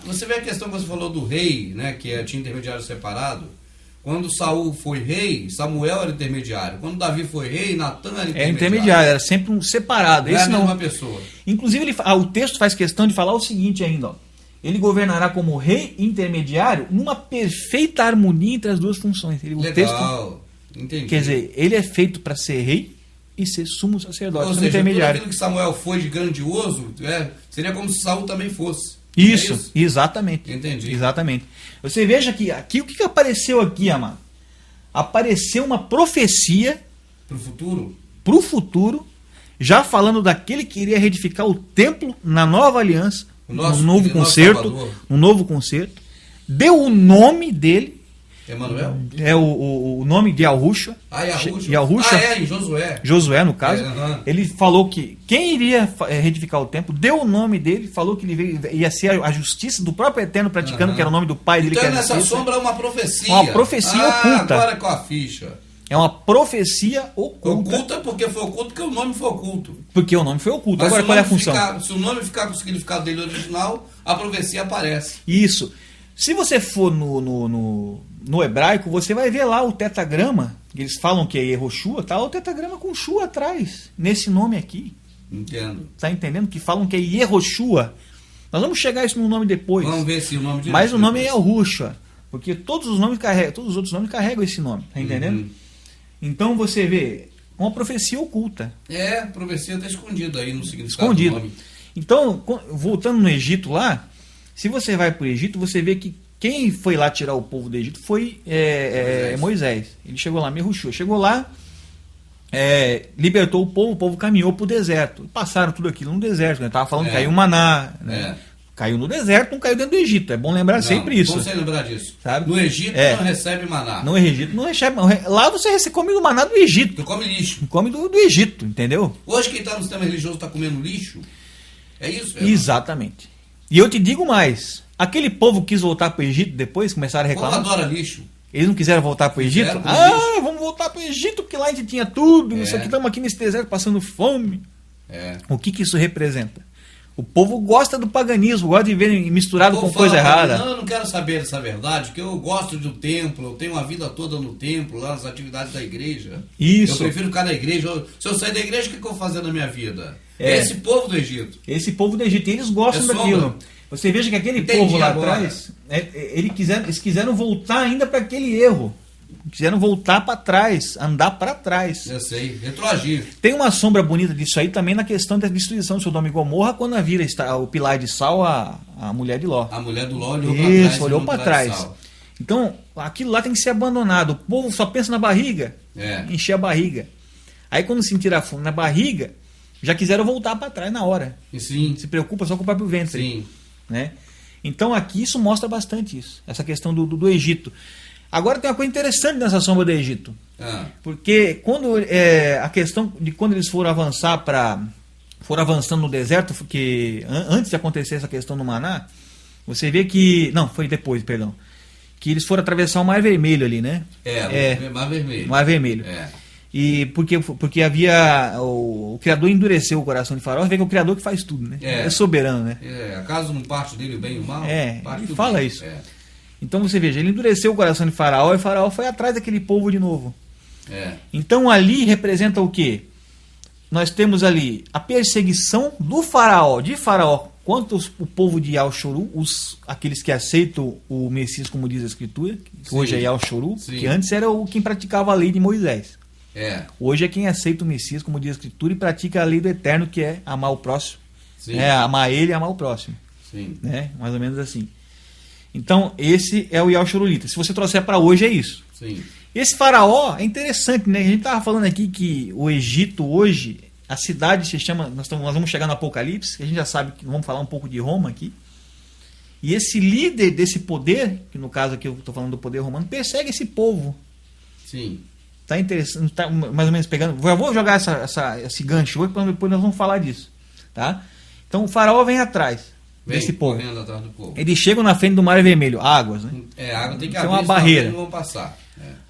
Você vê a questão que você falou do rei, né, que tinha intermediário separado. Quando Saul foi rei, Samuel era intermediário. Quando Davi foi rei, Natan era intermediário. Era sempre um separado. Não é a mesma pessoa. Inclusive, o texto faz questão de falar o seguinte ainda. Ó. Ele governará como rei intermediário numa perfeita harmonia entre as duas funções. Legal, entendi. Quer dizer, ele é feito para ser rei e ser sumo sacerdote. Ou seja, intermediário. tudo aquilo que Samuel foi de grandioso, seria como se Saul também fosse. Isso, exatamente. Entendi. Exatamente. Você veja que aqui, o que apareceu aqui, amado? Apareceu uma profecia para o futuro, já falando daquele que iria reedificar o templo na nova aliança, um novo concerto, deu o nome dele, Emanuel? É o nome de Yahushua. Yahushua. Em Josué. Josué, no caso. Ele falou que quem iria reedificar o templo, deu o nome dele, falou que ele ia ser a justiça do próprio Eterno praticando, que era o nome do pai dele. Então nessa sombra é uma profecia. Uma profecia oculta. Agora com a ficha. É uma profecia oculta. Oculta porque foi oculto, porque o nome foi oculto. Porque o nome foi oculto. Mas agora qual é a função? Se o nome ficar com o significado dele original, a profecia aparece. Isso. Se você for no hebraico, você vai ver lá o tetagrama, eles falam que é Yehoshua, tá? O tetagrama com Shua atrás, nesse nome aqui. Entendo. Tá entendendo? Que falam que é Yehoshua. Nós vamos chegar a isso no nome depois. Vamos ver se o nome de Mas o nome é Yahushua, porque todos os outros nomes carregam esse nome, tá entendendo? Então você vê uma profecia oculta. A profecia está escondida aí no significado do nome. Então, voltando no Egito lá, se você vai para o Egito, você vê que quem foi lá tirar o povo do Egito foi Moisés. Ele chegou lá, Yahushua. Chegou lá, libertou o povo caminhou para o deserto. Passaram tudo aquilo no deserto. Estava falando que caiu maná. Né? Caiu no deserto, não caiu dentro do Egito. É bom lembrar sempre isso. Bom você lembrar disso. Sabe? No Egito não recebe maná. No Egito não recebe. Lá você come o maná do Egito. Tu come lixo. Come do Egito, entendeu? Hoje quem está no sistema religioso está comendo lixo. É isso? Exatamente. E eu te digo mais. Aquele povo quis voltar para o Egito depois, começaram a reclamar. O povo adora lixo. Eles não quiseram voltar para o Egito? Vamos voltar para o Egito, porque lá a gente tinha tudo. Isso aqui, estamos aqui nesse deserto passando fome. O que isso representa? O povo gosta do paganismo, gosta de ver misturado com coisa errada. Não, eu não quero saber dessa verdade, porque eu gosto do templo, eu tenho uma vida toda no templo, lá nas atividades da igreja. Isso. Eu prefiro ficar na igreja. Se eu sair da igreja, o que eu vou fazer na minha vida? Esse povo do Egito. Esse povo do Egito, eles gostam daquilo. Você veja que aquele povo lá atrás, eles quiseram voltar ainda para aquele erro. Quiseram voltar para trás, andar para trás. Eu sei, retroagir. Tem uma sombra bonita disso aí também na questão da destruição de Sodoma e Gomorra, quando a vira o pilar de sal, a mulher de Ló. A mulher do Ló olhou para trás. Então, aquilo lá tem que ser abandonado. O povo só pensa na barriga, encher a barriga. Aí quando sentiram a fome na barriga, já quiseram voltar para trás na hora. Sim. Se preocupa só com o próprio ventre. Sim. Né? Então aqui isso mostra bastante isso, essa questão do Egito. Agora tem uma coisa interessante nessa sombra do Egito. Porque quando a questão de quando eles foram avançando no deserto, porque antes de acontecer essa questão do maná, você vê que... Não, foi depois, perdão. Que eles foram atravessar o Mar Vermelho ali, né? Mar Vermelho. Mar Vermelho. E porque havia... O Criador endureceu o coração de Faraó. Você vê que é o Criador que faz tudo, né? É soberano, né? Acaso não parte dele o bem e o mal? Ele fala isso. Então você veja, ele endureceu o coração de Faraó e Faraó foi atrás daquele povo de novo. Então ali representa o quê? Nós temos ali a perseguição do Faraó, de Faraó, quanto o povo de Yal-Shuru, aqueles que aceitam o Messias, como diz a Escritura, que hoje é Yal-Shuru, que antes era quem praticava a lei de Moisés. Hoje é quem aceita o Messias, como diz a Escritura, e pratica a lei do Eterno, que é amar o próximo. Amar ele e amar o próximo. Né? Mais ou menos assim. Então, esse é o Yal-Shurulita. Se você trouxer para hoje, é isso. Esse faraó é interessante, né? A gente estava falando aqui que o Egito hoje, a cidade se chama... Nós vamos chegar no Apocalipse, que a gente já sabe que vamos falar um pouco de Roma aqui. E esse líder desse poder, que no caso aqui eu estou falando do poder romano, persegue esse povo. Tá interessante, tá mais ou menos pegando... Eu vou jogar esse gancho hoje, depois nós vamos falar disso. Tá? Então o faraó vem atrás desse povo. Atrás do povo. Eles chegam na frente do Mar Vermelho, águas, né? Água tem que abrir, uma barreira. Não vão passar.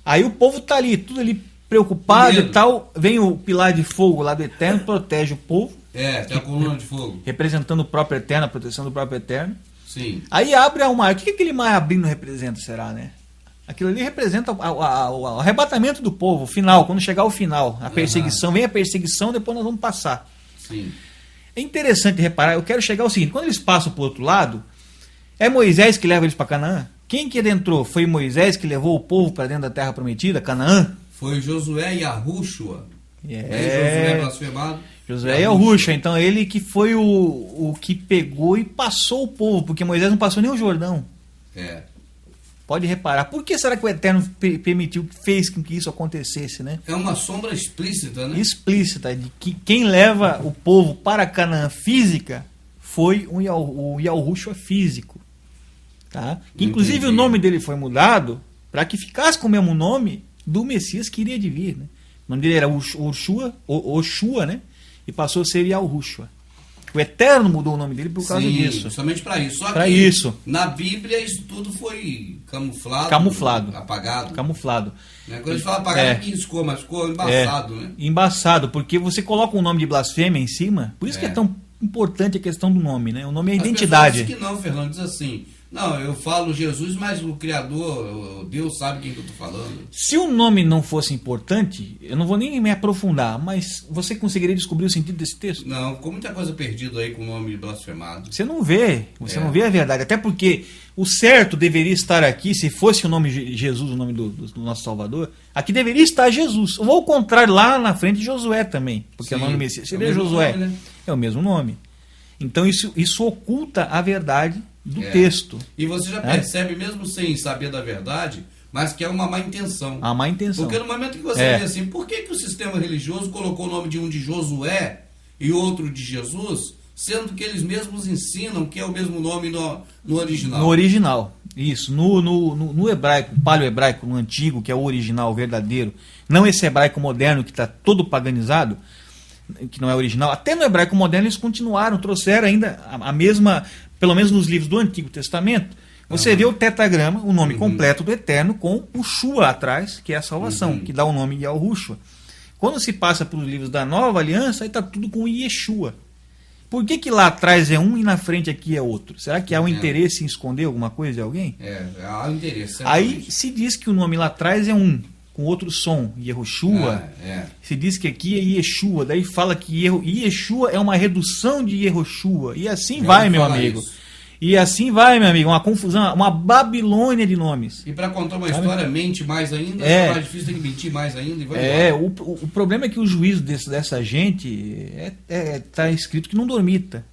Aí o povo tá ali, tudo ali preocupado e tal. Vem o pilar de fogo lá do Eterno, protege o povo. Tem a coluna de fogo. Representando o próprio Eterno, a proteção do próprio Eterno. Aí abre o mar. O que aquele mar abrindo representa, será, né? Aquilo ali representa o arrebatamento do povo, o final, quando chegar o final. A perseguição, vem a perseguição, depois nós vamos passar. É interessante reparar, eu quero chegar ao seguinte, quando eles passam para o outro lado, é Moisés que leva eles para Canaã? Quem que adentrou? Foi Moisés que levou o povo para dentro da terra prometida, Canaã? Foi Josué e Yahushua. Josué blasfemado. Josué e Yahushua, então ele que foi o que pegou e passou o povo, porque Moisés não passou nem o Jordão. Pode reparar. Por que será que o Eterno permitiu, fez com que isso acontecesse, né? É uma sombra explícita, né? Explícita, de que quem leva o povo para Canaã física foi o Yahushua físico. Tá? Inclusive o nome dele foi mudado para que ficasse com o mesmo nome do Messias que iria de vir. Né? O nome dele era Oshua, né? E passou a ser Yahushua. O Eterno mudou o nome dele por causa disso. Somente para isso. Só pra que isso. Na Bíblia isso tudo foi camuflado. Apagado. Camuflado. Né? Quando a gente fala apagado, aqui riscou, mas ficou embaçado. Né? Embaçado, porque você coloca um nome de blasfêmia em cima, por isso que é tão importante a questão do nome, né? O nome é a identidade. As pessoas dizem que não, Fernando, diz assim... Não, eu falo Jesus, mas o Criador, Deus sabe quem que eu estou falando. Se o nome não fosse importante, eu não vou nem me aprofundar, mas você conseguiria descobrir o sentido desse texto? Não, ficou muita coisa perdida aí com o nome blasfemado. Você não vê a verdade. Até porque o certo deveria estar aqui, se fosse o nome de Jesus, o nome do nosso Salvador, aqui deveria estar Jesus. Ou ao contrário, lá na frente Josué também, porque o nome do Messias seria Josué. Nome, né? É o mesmo nome. Então isso oculta a verdade do texto. E você já percebe, mesmo sem saber da verdade, mas que é uma má intenção. A má intenção. Porque no momento que você vê assim, por que o sistema religioso colocou o nome de um de Josué e outro de Jesus, sendo que eles mesmos ensinam que é o mesmo nome no original? No original, isso. No hebraico, paleo-hebraico, no antigo, que é o original, o verdadeiro. Não esse hebraico moderno que está todo paganizado, que não é original. Até no hebraico moderno eles continuaram, trouxeram ainda a mesma... Pelo menos nos livros do Antigo Testamento, você vê o tetragrama, o nome completo do Eterno, com o Shua atrás, que é a salvação, que dá o nome de Yahushua. Quando se passa para os livros da Nova Aliança, aí está tudo com Yeshua. Por que lá atrás é um e na frente aqui é outro? Será que há um interesse em esconder alguma coisa de alguém? Há um interesse. Aí se diz que o nome lá atrás é um, com outro som, Yehoshua. Se diz que aqui é Yeshua, daí fala que Yeshua é uma redução de Yehoshua. E assim vai, meu amigo. E assim vai, meu amigo. Uma confusão, uma Babilônia de nomes. E para contar uma história, mente mais ainda, é mais difícil, tem que mentir mais ainda. E vai o problema é que o juízo dessa gente está escrito que não dormita.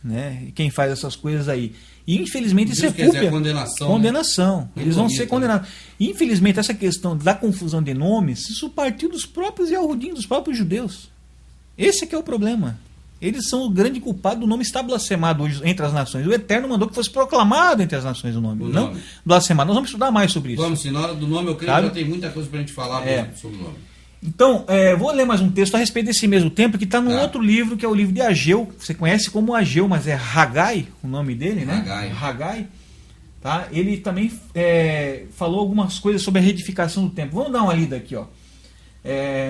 né? Quem faz essas coisas aí. E infelizmente isso é Quer dizer, culpa. condenação. Condenação. Né? Eles vão Bonito, ser condenados. E, infelizmente, essa questão da confusão de nomes, isso partiu dos próprios Yahudim, dos próprios judeus. Esse é que é o problema. Eles são o grande culpado do nome estar blasfemado hoje entre as nações. O Eterno mandou que fosse proclamado entre as nações o nome. Não blasfemado. Nós vamos estudar mais sobre isso. Vamos sim, na hora do nome eu creio que já tem muita coisa pra gente falar sobre o nome. Então, vou ler mais um texto a respeito desse mesmo templo, que está num outro livro, que é o livro de Ageu. Você conhece como Ageu, mas é Hagai, o nome dele, né? Hagai. Tá? Ele também falou algumas coisas sobre a reedificação do templo. Vamos dar uma lida aqui, ó.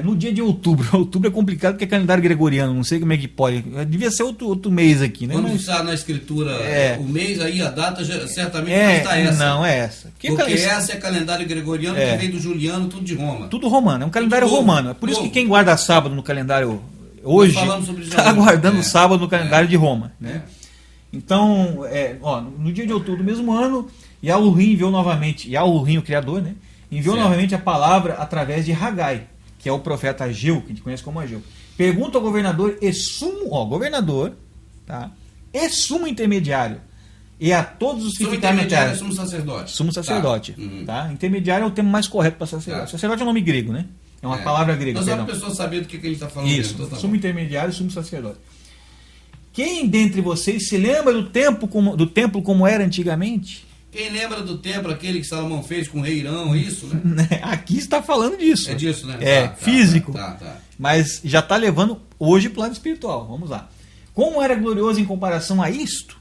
No dia de outubro. Outubro é complicado porque é calendário gregoriano, não sei como é que pode. Devia ser outro mês aqui, né? Quando está na escritura o mês, aí a data certamente não está essa. Não é essa. Porque essa é calendário gregoriano que vem do Juliano, tudo de Roma. Tudo romano, é um calendário romano. É por isso que quem guarda sábado no calendário hoje está aguardando o sábado no calendário de Roma. Né? Então, no dia de outubro do mesmo ano, Yahurim enviou novamente, Yahurim, o criador, né? Enviou novamente a palavra através de Hagai, que é o profeta Ageu, que a gente conhece como Ageu. Pergunta ao governador e sumo, tá? E sumo intermediário, e a todos os que ficaram na terra. Sumo sacerdote. Sumo sacerdote. Tá? Intermediário é o termo mais correto para sacerdote. Sacerdote é um nome grego, né? É uma palavra grega. Mas só para a pessoa saber do que a gente está falando. Isso, mesmo, sumo intermediário e sumo sacerdote. Quem dentre vocês se lembra do templo como era antigamente? Quem lembra do templo, aquele que Salomão fez com o rei Irão, isso, né? Aqui está falando disso. É disso, né? Físico. Mas já está levando hoje para o lado espiritual. Vamos lá. Como era glorioso em comparação a isto?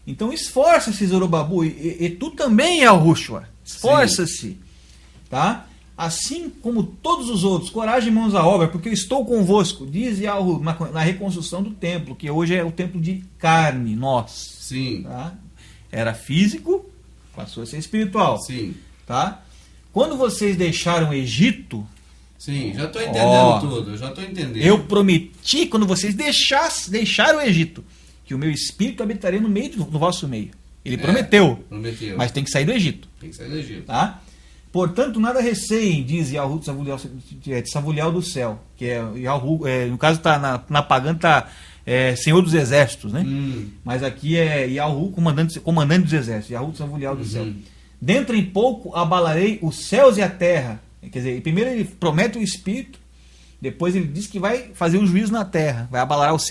Então esforça-se, Zorobabu, e tu também, Yahushua. Esforça-se. Tá? Assim como todos os outros, coragem e mãos à obra, porque eu estou convosco, diz Yahu, na reconstrução do templo, que hoje é o templo de carne, nós. Sim. Tá? Era físico, passou a ser espiritual. Sim. Tá? Quando vocês deixaram o Egito... Sim, já estou entendendo tudo, já estou entendendo. Eu prometi, quando vocês deixaram o Egito, que o meu espírito habitaria no vosso meio. Ele prometeu. Mas tem que sair do Egito. Tem que sair do Egito. Tá? Portanto, nada receiem, diz Yahu de Savulial do céu. Que é Yahu, no caso, tá na pagã está Senhor dos Exércitos, né? Mas aqui é Yahu, comandante dos Exércitos. Yahu de Savulial do céu. Dentro em pouco abalarei os céus e a terra. Quer dizer, primeiro ele promete o Espírito, depois ele diz que vai fazer o juízo na terra. Vai abalar os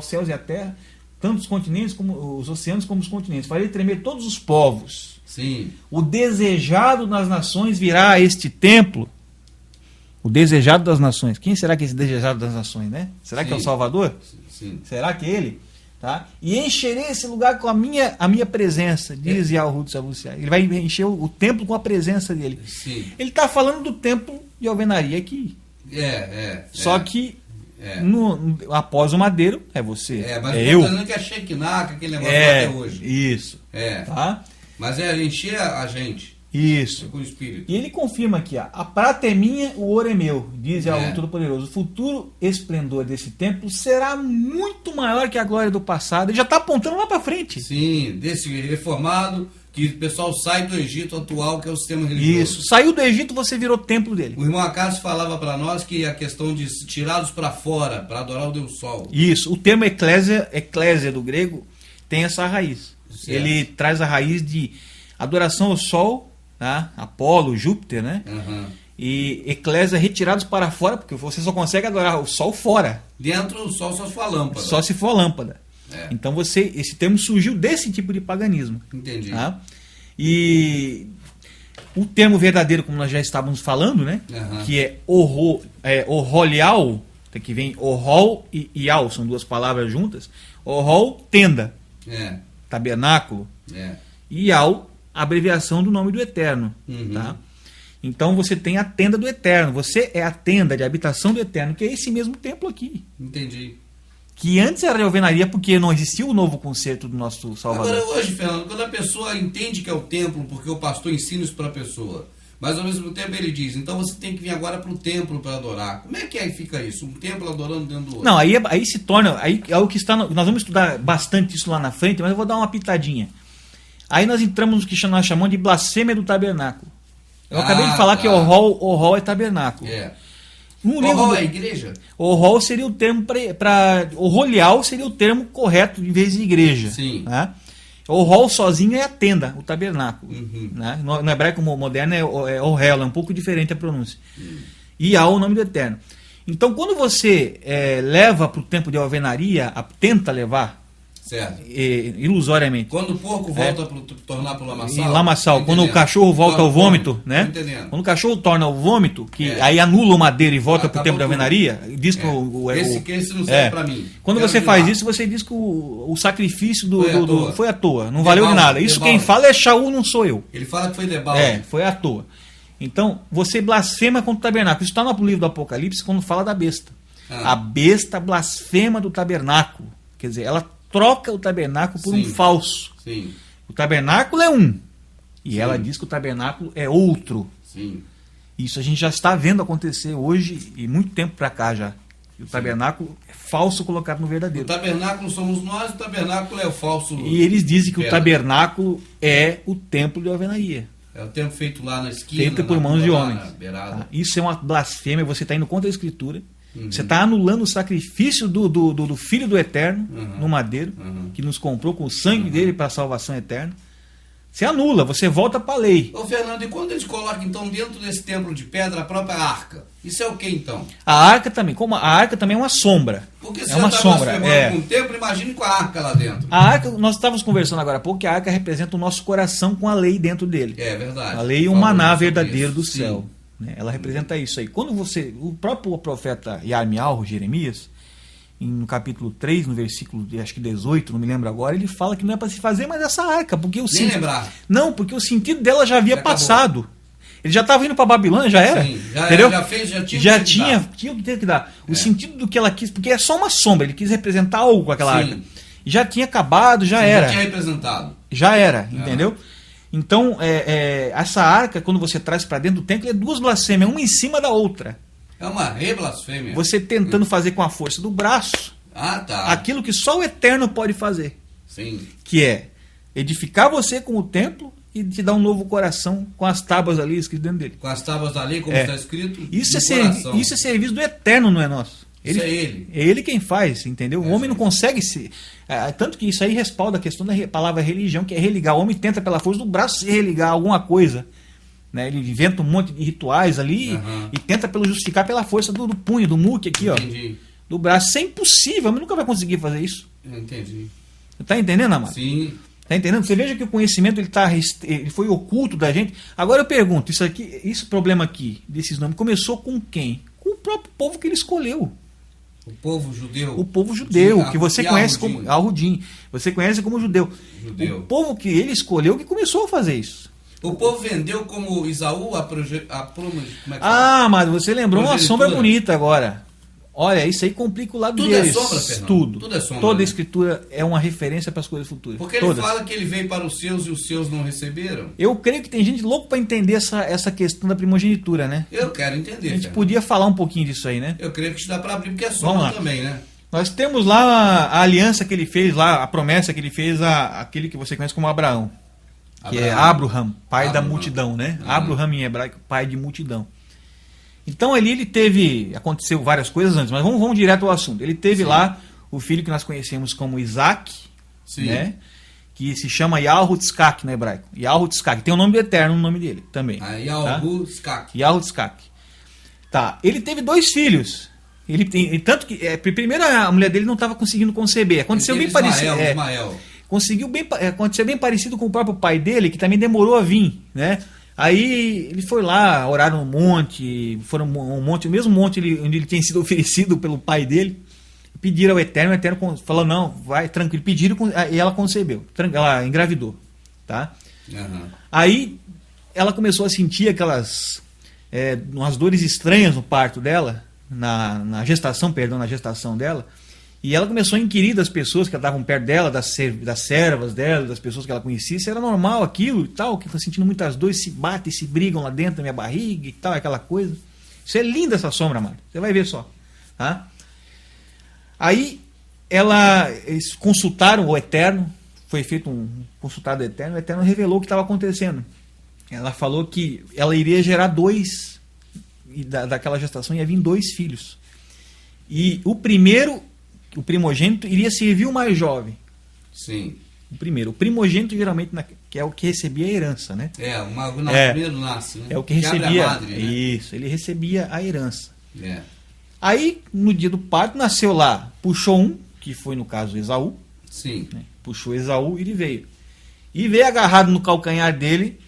céus e a terra, tanto os continentes como os oceanos como os continentes. Farei tremer todos os povos. Sim. O desejado das nações virá a este templo. O desejado das nações. Quem será que é esse desejado das nações, né? Será que é o Salvador? Sim. Será que é ele? Tá? E encherei esse lugar com a minha presença, diz Yahu de Savuciá. Ele vai encher o templo com a presença dele. Sim. Ele está falando do templo de alvenaria aqui. Só que após o madeiro é você. Mas eu. Mas que é Shekinah, aquele negócio até hoje. Isso. Tá? Mas encher a gente. Isso. Com o Espírito. E ele confirma aqui, a prata é minha, o ouro é meu, diz Yahu Todo-Poderoso. O futuro esplendor desse templo será muito maior que a glória do passado. Ele já está apontando lá para frente. Sim, desse reformado, que o pessoal sai do Egito atual, que é o sistema religioso. Isso, saiu do Egito, você virou templo dele. O irmão Acácio falava para nós que a questão de tirados para fora, para adorar o Deus Sol. Isso, o termo eclésia do grego, tem essa raiz. Certo. Ele traz a raiz de adoração ao Sol, tá? Apolo, Júpiter, né? E eclésia retirados para fora, porque você só consegue adorar o Sol fora. Dentro o Sol só se for a lâmpada. Só se for a lâmpada. Então esse termo surgiu desse tipo de paganismo. Entendi. Tá? E o termo verdadeiro, como nós já estávamos falando, né? Que é Orolial, que vem Orol e Ial, são duas palavras juntas. Orol, tenda. Tabernáculo. E Ial, abreviação do nome do Eterno. Tá? Então você tem a tenda do Eterno. Você é a tenda de habitação do Eterno, que é esse mesmo templo aqui. Entendi. Que antes era de alvenaria porque não existia o novo concerto do nosso Salvador. Agora hoje, Fernando, quando a pessoa entende que é o templo, porque o pastor ensina isso para a pessoa, mas ao mesmo tempo ele diz, então você tem que vir agora para o templo para adorar. Como é que aí fica isso? Um templo adorando dentro do outro? Não, aí se torna, aí é o que está, nós vamos estudar bastante isso lá na frente, mas eu vou dar uma pitadinha. Aí nós entramos no que nós chamamos de blasfêmia do tabernáculo. Eu acabei de falar que o rol é tabernáculo. No O livro hall do- é a igreja? O hall seria o termo para. O holial seria o termo correto em vez de igreja. Sim. Né? O hall sozinho é a tenda, o tabernáculo. Uhum. Né? No hebraico moderno é ohel, é um pouco diferente a pronúncia. E há o nome do Eterno. Então, quando você leva para o tempo de alvenaria, tenta levar, Certo. ilusoriamente, Quando o porco volta para tornar para o lamaçal. em lamaçal, tô quando o entendendo. cachorro volta Torna ao vômito, né? Tô entendendo. Quando o cachorro torna o vômito, que É. aí anula o madeira e volta para o Acabou tempo de tudo. alvenaria, diz que Esse não serve pra mim. Quando Quero você de faz lá. isso, você diz que o sacrifício foi à toa, não De valeu de balde, nada. de Isso balde. quem fala é Shaul, não sou eu. Ele fala que foi de balde. Foi à toa. Então, você blasfema contra o tabernáculo. Isso está no livro do Apocalipse quando fala da besta. Ah. A besta blasfema do tabernáculo. Quer dizer, ela troca o tabernáculo por um Sim. falso. Sim, O tabernáculo é um. E Sim. ela diz que o tabernáculo é outro. sim. Isso a gente já está vendo acontecer hoje e muito tempo para cá já. E o tabernáculo é falso colocado no O verdadeiro. tabernáculo somos nós, o tabernáculo é o falso. E eles dizem que o pedra. tabernáculo é o templo de alvenaria. É o tempo feito lá na esquina. Feito por na mãos de rua, lá homens. na beirada. Tá? Isso é uma blasfêmia, você está indo contra a Escritura. Uhum. Você está anulando o sacrifício do Filho do Eterno Uhum. no madeiro, Uhum. que nos comprou com o sangue dele para a salvação eterna. Você anula, você volta para a lei. Ô Fernando, e quando eles colocam então dentro desse templo de pedra a própria arca? Isso é o que então? A arca também, como a arca também é uma sombra. Porque se É uma você sombra. blasfemando com o templo, imagine com a arca lá dentro. A arca, nós estávamos conversando agora há pouco, que a arca representa o nosso coração com a lei dentro dele. É verdade. A lei é um Falou maná sobre verdadeiro isso. do Sim. céu. Né? Ela representa isso aí. Quando o próprio profeta Yarmial, Jeremias, no capítulo 3, no versículo acho que 18, não me lembro agora, ele fala que não é para se fazer mais essa arca, porque Nem lembrar. Não, porque o sentido dela já havia Já acabou. passado. Ele já estava indo para Babilônia, já era. Sim, já entendeu? já fez, já tinha Já que tinha, dar. tinha o que ter que dar. O É. sentido do que ela quis, porque é só uma sombra, ele quis representar algo com aquela Sim. arca. E já tinha acabado, já Sim, era. Já tinha representado. Já era, entendeu? Então, essa arca, quando você traz para dentro do templo, é duas blasfêmias, uma em cima da outra. É uma reblasfêmia. Você tentando fazer com a força do braço Ah, tá. aquilo que só o Eterno pode fazer, Sim. que é edificar você com o templo e te dar um novo coração com as tábuas ali escritas dentro dele. Com as tábuas da lei, como É. está escrito. Isso no é, coração. isso é serviço do Eterno, não é nosso. Isso é ele. É ele quem faz, entendeu? O homem não gente. consegue se. Tanto que isso aí respalda a questão da palavra religião, que é religar. O homem tenta, pela força do braço, se religar a alguma coisa. Né? Ele inventa um monte de rituais ali Aham. e tenta justificar pela força do punho, do muque aqui, ó. Entendi. Do braço. Isso é impossível, o homem nunca vai conseguir fazer isso. Entendi. Você tá entendendo, Amado? Sim. Tá entendendo? Você veja que o conhecimento ele foi oculto da gente. Agora eu pergunto, esse problema aqui, desses nomes, começou com quem? Com o próprio povo que ele escolheu. O povo judeu. O povo judeu, Sim, que você e conhece Arrudim. como Arrudim. Você conhece como judeu. Judeu. O povo que ele escolheu que começou a fazer isso. O povo vendeu como Isaú como é que fala? Ah, mas você lembrou uma Progenitura. sombra bonita agora. Olha, isso aí complica o lado Tudo é deles. sombra, Fernando. Tudo. Tudo é sombra, Toda né? a escritura é uma referência para as coisas futuras. Porque ele Todas. fala que ele veio para os seus e os seus não receberam. Eu creio que tem gente louco para entender essa questão da primogenitura, né? Eu quero entender. A gente Fernando. podia falar um pouquinho disso aí, né? Eu creio que isso dá para abrir, porque é Vamos sombra lá. também, né? Nós temos lá a aliança que ele fez, lá a promessa que ele fez aquele que você conhece como Abraão. Que é Abraham, pai da Abraham. multidão, né? Uhum. Abraham em hebraico, pai de multidão. Então ali ele teve, aconteceu várias coisas antes, mas vamos direto ao assunto. Ele teve Sim. lá o filho que nós conhecemos como Isaac, Sim. né? Que se chama Yahutzkak no hebraico. Yahutzkak, tem o nome do Eterno no nome dele também. Aí tá? Yahu Skak. Yahutzkak. Tá, ele teve 2 filhos. Ele tem, tanto que primeiro a mulher dele não estava conseguindo conceber. Aconteceu bem parecido. Ismael. Aconteceu bem parecido com o próprio pai dele, que também demorou a vir, né? Aí ele foi lá, oraram no monte, foram um monte, o mesmo monte onde ele tinha sido oferecido pelo pai dele, pediram ao Eterno, o Eterno falou, não, vai, tranquilo, pediram, e ela concebeu, ela engravidou, tá? Uhum. Aí ela começou a sentir umas dores estranhas no parto dela, na gestação dela, e ela começou a inquirir das pessoas que estavam perto dela, das servas dela, das pessoas que ela conhecia, se era normal aquilo e tal, que está sentindo muitas dores, se batem, se brigam lá dentro da minha barriga e tal, aquela coisa. Isso é linda essa sombra, mano. Você vai ver só. Tá? Aí eles consultaram o Eterno, foi feito um consultado do Eterno, o Eterno revelou o que estava acontecendo. Ela falou que ela iria gerar 2 daquela gestação ia vir 2 filhos. E o primeiro, o primogênito, iria servir o mais jovem. Sim. O primogênito geralmente que é o que recebia a herança, né? Primeiro nasce, né? É o que recebia. A madre, né? Isso, ele recebia a herança. É. Aí, no dia do parto, nasceu lá, puxou um, que foi no caso Esaú, Sim. né? Puxou Esaú e ele veio. E veio agarrado no calcanhar dele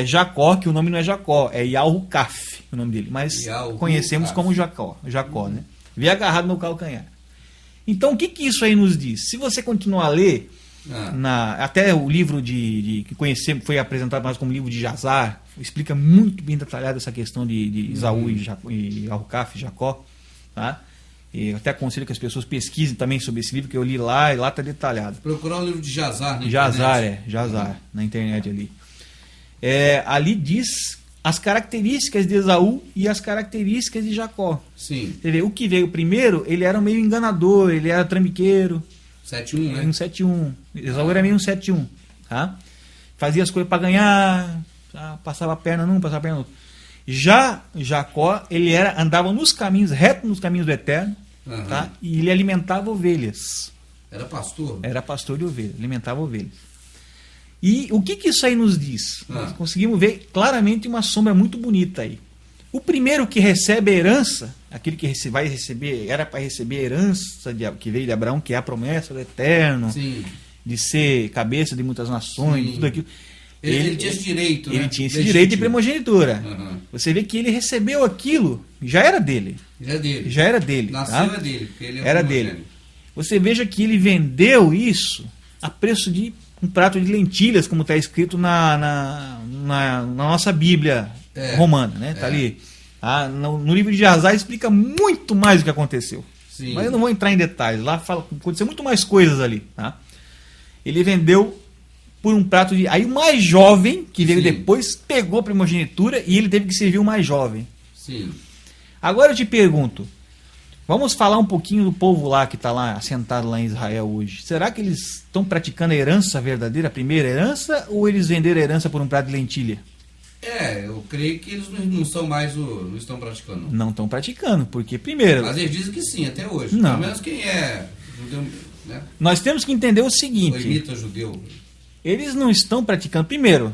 Jacó, que o nome não é Jacó, é Yahu-Caf, o nome dele, mas conhecemos como Jacó, né? Veio agarrado no calcanhar. Então, o que isso aí nos diz? Se você continuar a ler, até o livro que conhecemos, foi apresentado mais como livro de Jazar, explica muito bem detalhado essa questão de Esaú e Yahu-Caf, Jacó, tá? E eu até aconselho que as pessoas pesquisem também sobre esse livro que eu li lá, e lá está detalhado. Procurar o livro de Jazar na internet. Jazar, na internet ali. Ali diz as características de Esaú e as características de Jacó. Sim. Você vê, o que veio primeiro, ele era meio enganador, ele era trambiqueiro. 7-1, né? 7-1. Esaú era meio 7-1. Tá? Fazia as coisas para ganhar, passava a perna num, passava a perna no outro. Já Jacó, ele andava nos caminhos, reto nos caminhos do Eterno, tá? E ele alimentava ovelhas. Era pastor? Era pastor de ovelhas, alimentava ovelhas. E o que isso aí nos diz? Nós conseguimos ver claramente uma sombra muito bonita aí. O primeiro que recebe a herança, aquele que vai receber, era para receber a herança que veio de Abraão, que é a promessa do Eterno, sim, de ser cabeça de muitas nações, sim, tudo aquilo. Ele tinha esse direito, né? Ele tinha esse direito de primogenitura. Você vê que ele recebeu aquilo, já era dele. Já era dele. Nasceu dele, porque ele era dele. Você veja que ele vendeu isso a preço de um prato de lentilhas, como está escrito na nossa Bíblia romana, né? Tá ali. No livro de Jazar explica muito mais o que aconteceu. Sim. Mas eu não vou entrar em detalhes. Lá aconteceu muito mais coisas ali. Tá? Ele vendeu por um prato de... Aí o mais jovem, que veio depois, pegou a primogenitura e ele teve que servir o mais jovem. Sim. Agora eu te pergunto, vamos falar um pouquinho do povo lá que está lá, assentado lá em Israel hoje. Será que eles estão praticando a herança verdadeira, a primeira herança, ou eles venderam a herança por um prato de lentilha? Eu creio que eles não estão mais, não estão praticando. Não estão praticando, porque primeiro... Mas eles dizem que sim, até hoje. Não. Pelo menos quem é judeu, né? Nós temos que entender o seguinte... Ou imita judeu. Eles não estão praticando. Primeiro,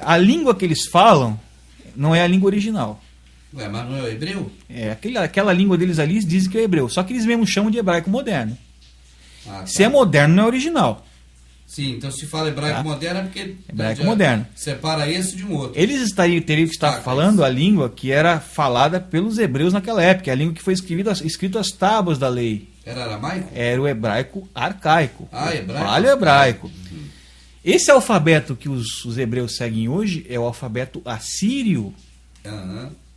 a língua que eles falam não é a língua original. Ué, mas não é o hebreu? Aquela língua deles ali dizem que é hebreu. Só que eles mesmo chamam de hebraico moderno. Se é moderno, não é original. Sim, então se fala hebraico moderno é porque... Hebraico moderno. Separa esse de um outro. Eles teriam que estar falando a língua que era falada pelos hebreus naquela época. A língua que foi escrito as tábuas da lei. Era aramaico? Era o hebraico arcaico. Hebraico? Paleo-hebraico. Esse alfabeto que os hebreus seguem hoje é o alfabeto assírio.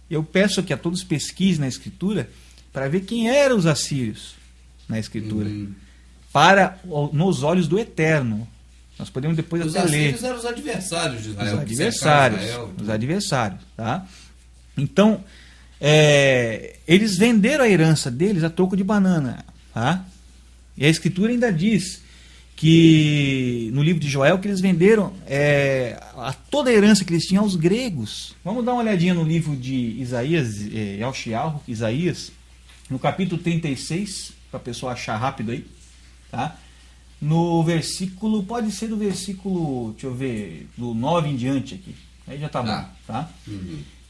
Eu peço que a todos pesquisem na escritura para ver quem eram os assírios na escritura. Nos olhos do Eterno. Nós podemos depois até ler. Os assírios eram os adversários de Israel. Os adversários. Tá? Então, eles venderam a herança deles a troco de banana. Tá? E a escritura ainda diz que no livro de Joel que eles venderam toda a herança que eles tinham aos gregos. Vamos dar uma olhadinha no livro de Isaías, Isaías, no capítulo 36, para a pessoa achar rápido aí. Tá? No versículo, pode ser do versículo, deixa eu ver, do 9 em diante aqui. Aí já tá bom. Tá?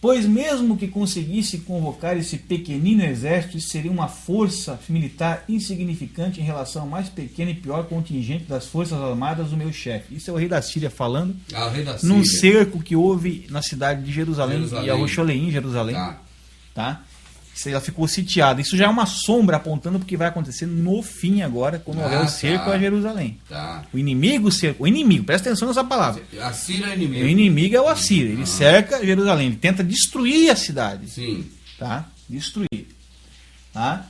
Pois mesmo que conseguisse convocar esse pequenino exército, isso seria uma força militar insignificante em relação ao mais pequeno e pior contingente das forças armadas do meu chefe. Isso é o rei da Síria falando, o rei da Síria, num cerco que houve na cidade de Jerusalém. E a Rocholeim, Jerusalém. Tá? Ela ficou sitiada. Isso já é uma sombra apontando para o que vai acontecer no fim agora, quando houver o cerco a Jerusalém. O inimigo cerca. O inimigo, presta atenção nessa palavra. A Síria é o inimigo. O inimigo é o Assírio. Ele cerca Jerusalém. Ele tenta destruir a cidade. Sim. Tá? Destruir. Tá?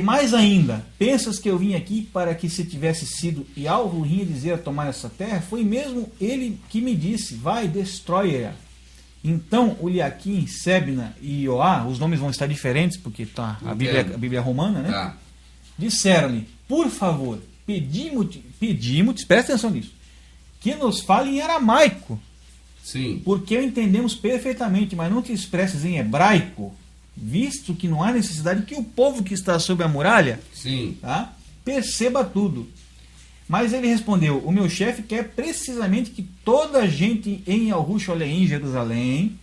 Mais ainda, pensas que eu vim aqui para que se tivesse sido e algo ruim dizer a tomar essa terra? Foi mesmo ele que me disse, vai, destrói-a. Então, o Eliaquim, Sebna e Ioá, os nomes vão estar diferentes, porque tá a Bíblia romana, né? Disseram-lhe, por favor, pedimos, presta atenção nisso, que nos fale em aramaico, Sim. Porque entendemos perfeitamente, mas não te expresses em hebraico, visto que não há necessidade que o povo que está sob a muralha, Sim. tá, perceba tudo. Mas ele respondeu: o meu chefe quer precisamente que toda a gente em Al-Rusholem, em Jerusalém,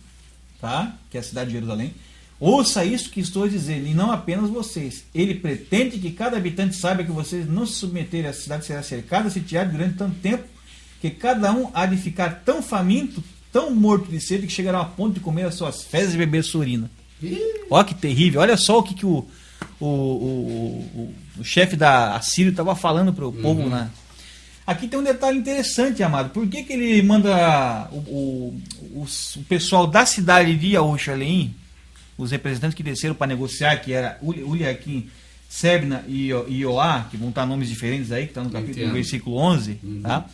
tá, que é a cidade de Jerusalém, ouça isso que estou dizendo, e não apenas vocês. Ele pretende que cada habitante saiba que vocês não se submeterem, a cidade será cercada, sitiada durante tanto tempo, que cada um há de ficar tão faminto, tão morto de sede, que chegará a ponto de comer as suas fezes e beber sua urina. Olha que terrível. Olha só o que o chefe da Assírio estava falando para o povo, né? Aqui tem um detalhe interessante, amado. Por que ele manda o pessoal da cidade de Al-Rusholem, os representantes que desceram para negociar, que era Uliaquim, Sebna e Ioá, que vão estar nomes diferentes aí, que está no capítulo, no versículo 11, tá?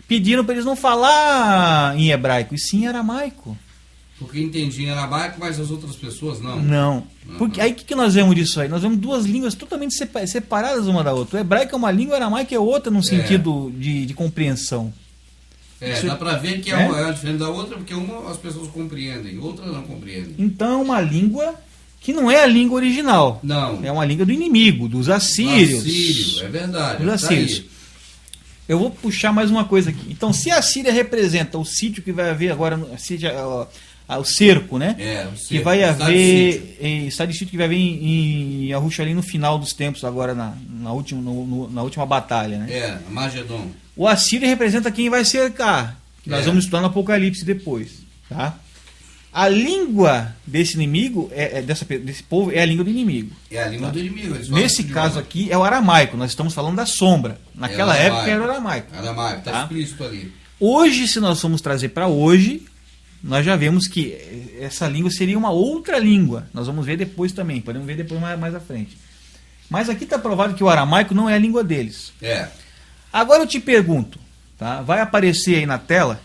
Pediram para eles não falar em hebraico, e sim em aramaico. Porque entendi em aramaico, mas as outras pessoas não. Não. Porque aí o que nós vemos disso aí? Nós vemos duas línguas totalmente separadas uma da outra. O hebraico é uma língua, o aramaico é outra no sentido de compreensão. Dá para ver que uma é diferente da outra, porque uma as pessoas compreendem, outra não compreendem. Então é uma língua que não é a língua original. Não. É uma língua do inimigo, dos assírios. Assírio, é verdade. Dos assírios. Eu vou puxar mais uma coisa aqui. Então, se a Síria representa o sítio que vai haver agora, o cerco, né? O cerco, que vai haver, estado de sítio que vai haver em Al-Rusholem no final dos tempos, agora na última batalha, né? Magedon. O Assírio representa quem vai cercar, que nós vamos estudar no Apocalipse depois, tá? A língua desse inimigo, desse povo, é a língua do inimigo. É a língua do inimigo. Nesse caso aqui é o aramaico, nós estamos falando da sombra. Naquela época era o aramaico. Aramaico, está explícito ali. Hoje, se nós formos trazer para hoje, nós já vemos que essa língua seria uma outra língua. Nós vamos ver depois também, podemos ver depois mais à frente. Mas aqui está provado que o aramaico não é a língua deles. Agora eu te pergunto, tá? Vai aparecer aí na tela,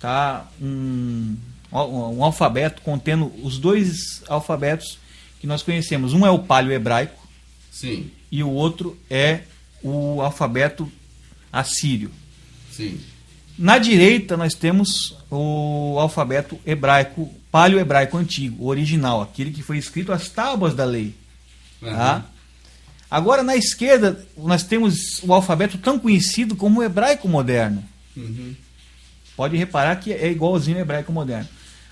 tá, um alfabeto contendo os dois alfabetos que nós conhecemos. Um é o paleo-hebraico. Sim. E o outro é o alfabeto assírio. Sim. Na direita nós temos o alfabeto hebraico, paleo-hebraico antigo, o original, aquele que foi escrito às tábuas da lei. Tá? Agora na esquerda nós temos o alfabeto tão conhecido como o hebraico moderno. Pode reparar que é igualzinho ao hebraico moderno.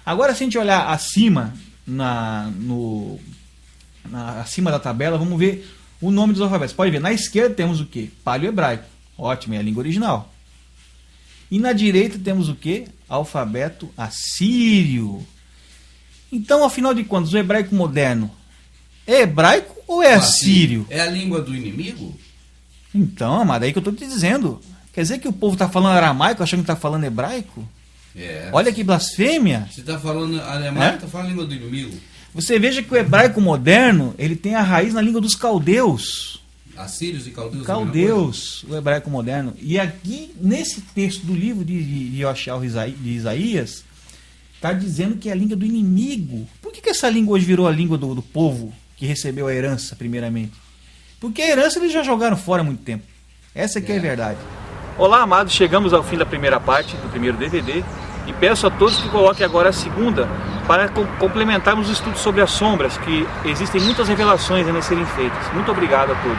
Agora, se a gente olhar acima, acima da tabela, vamos ver o nome dos alfabetos. Pode ver, na esquerda temos o quê? Paleo-hebraico. Ótimo, é a língua original. E na direita temos o quê? Alfabeto assírio. Então, afinal de contas, o hebraico moderno é hebraico ou é assírio? É a língua do inimigo? Então, amado, é aí que eu estou te dizendo. Quer dizer que o povo está falando aramaico achando que está falando hebraico? Olha que blasfêmia. Você está falando aramaico, está falando a língua do inimigo. Você veja que o hebraico moderno, ele tem a raiz na língua dos caldeus. Assírios e caldeus. Caldeus, o hebraico moderno. E aqui, nesse texto do livro de Yoshial de Isaías, está dizendo que é a língua do inimigo. Por que essa língua hoje virou a língua do povo que recebeu a herança, primeiramente? Porque a herança eles já jogaram fora há muito tempo. Essa aqui é a verdade. Olá, amados. Chegamos ao fim da primeira parte, do primeiro DVD. E peço a todos que coloquem agora a segunda para complementarmos o estudo sobre as sombras, que existem muitas revelações a serem feitas. Muito obrigado a todos.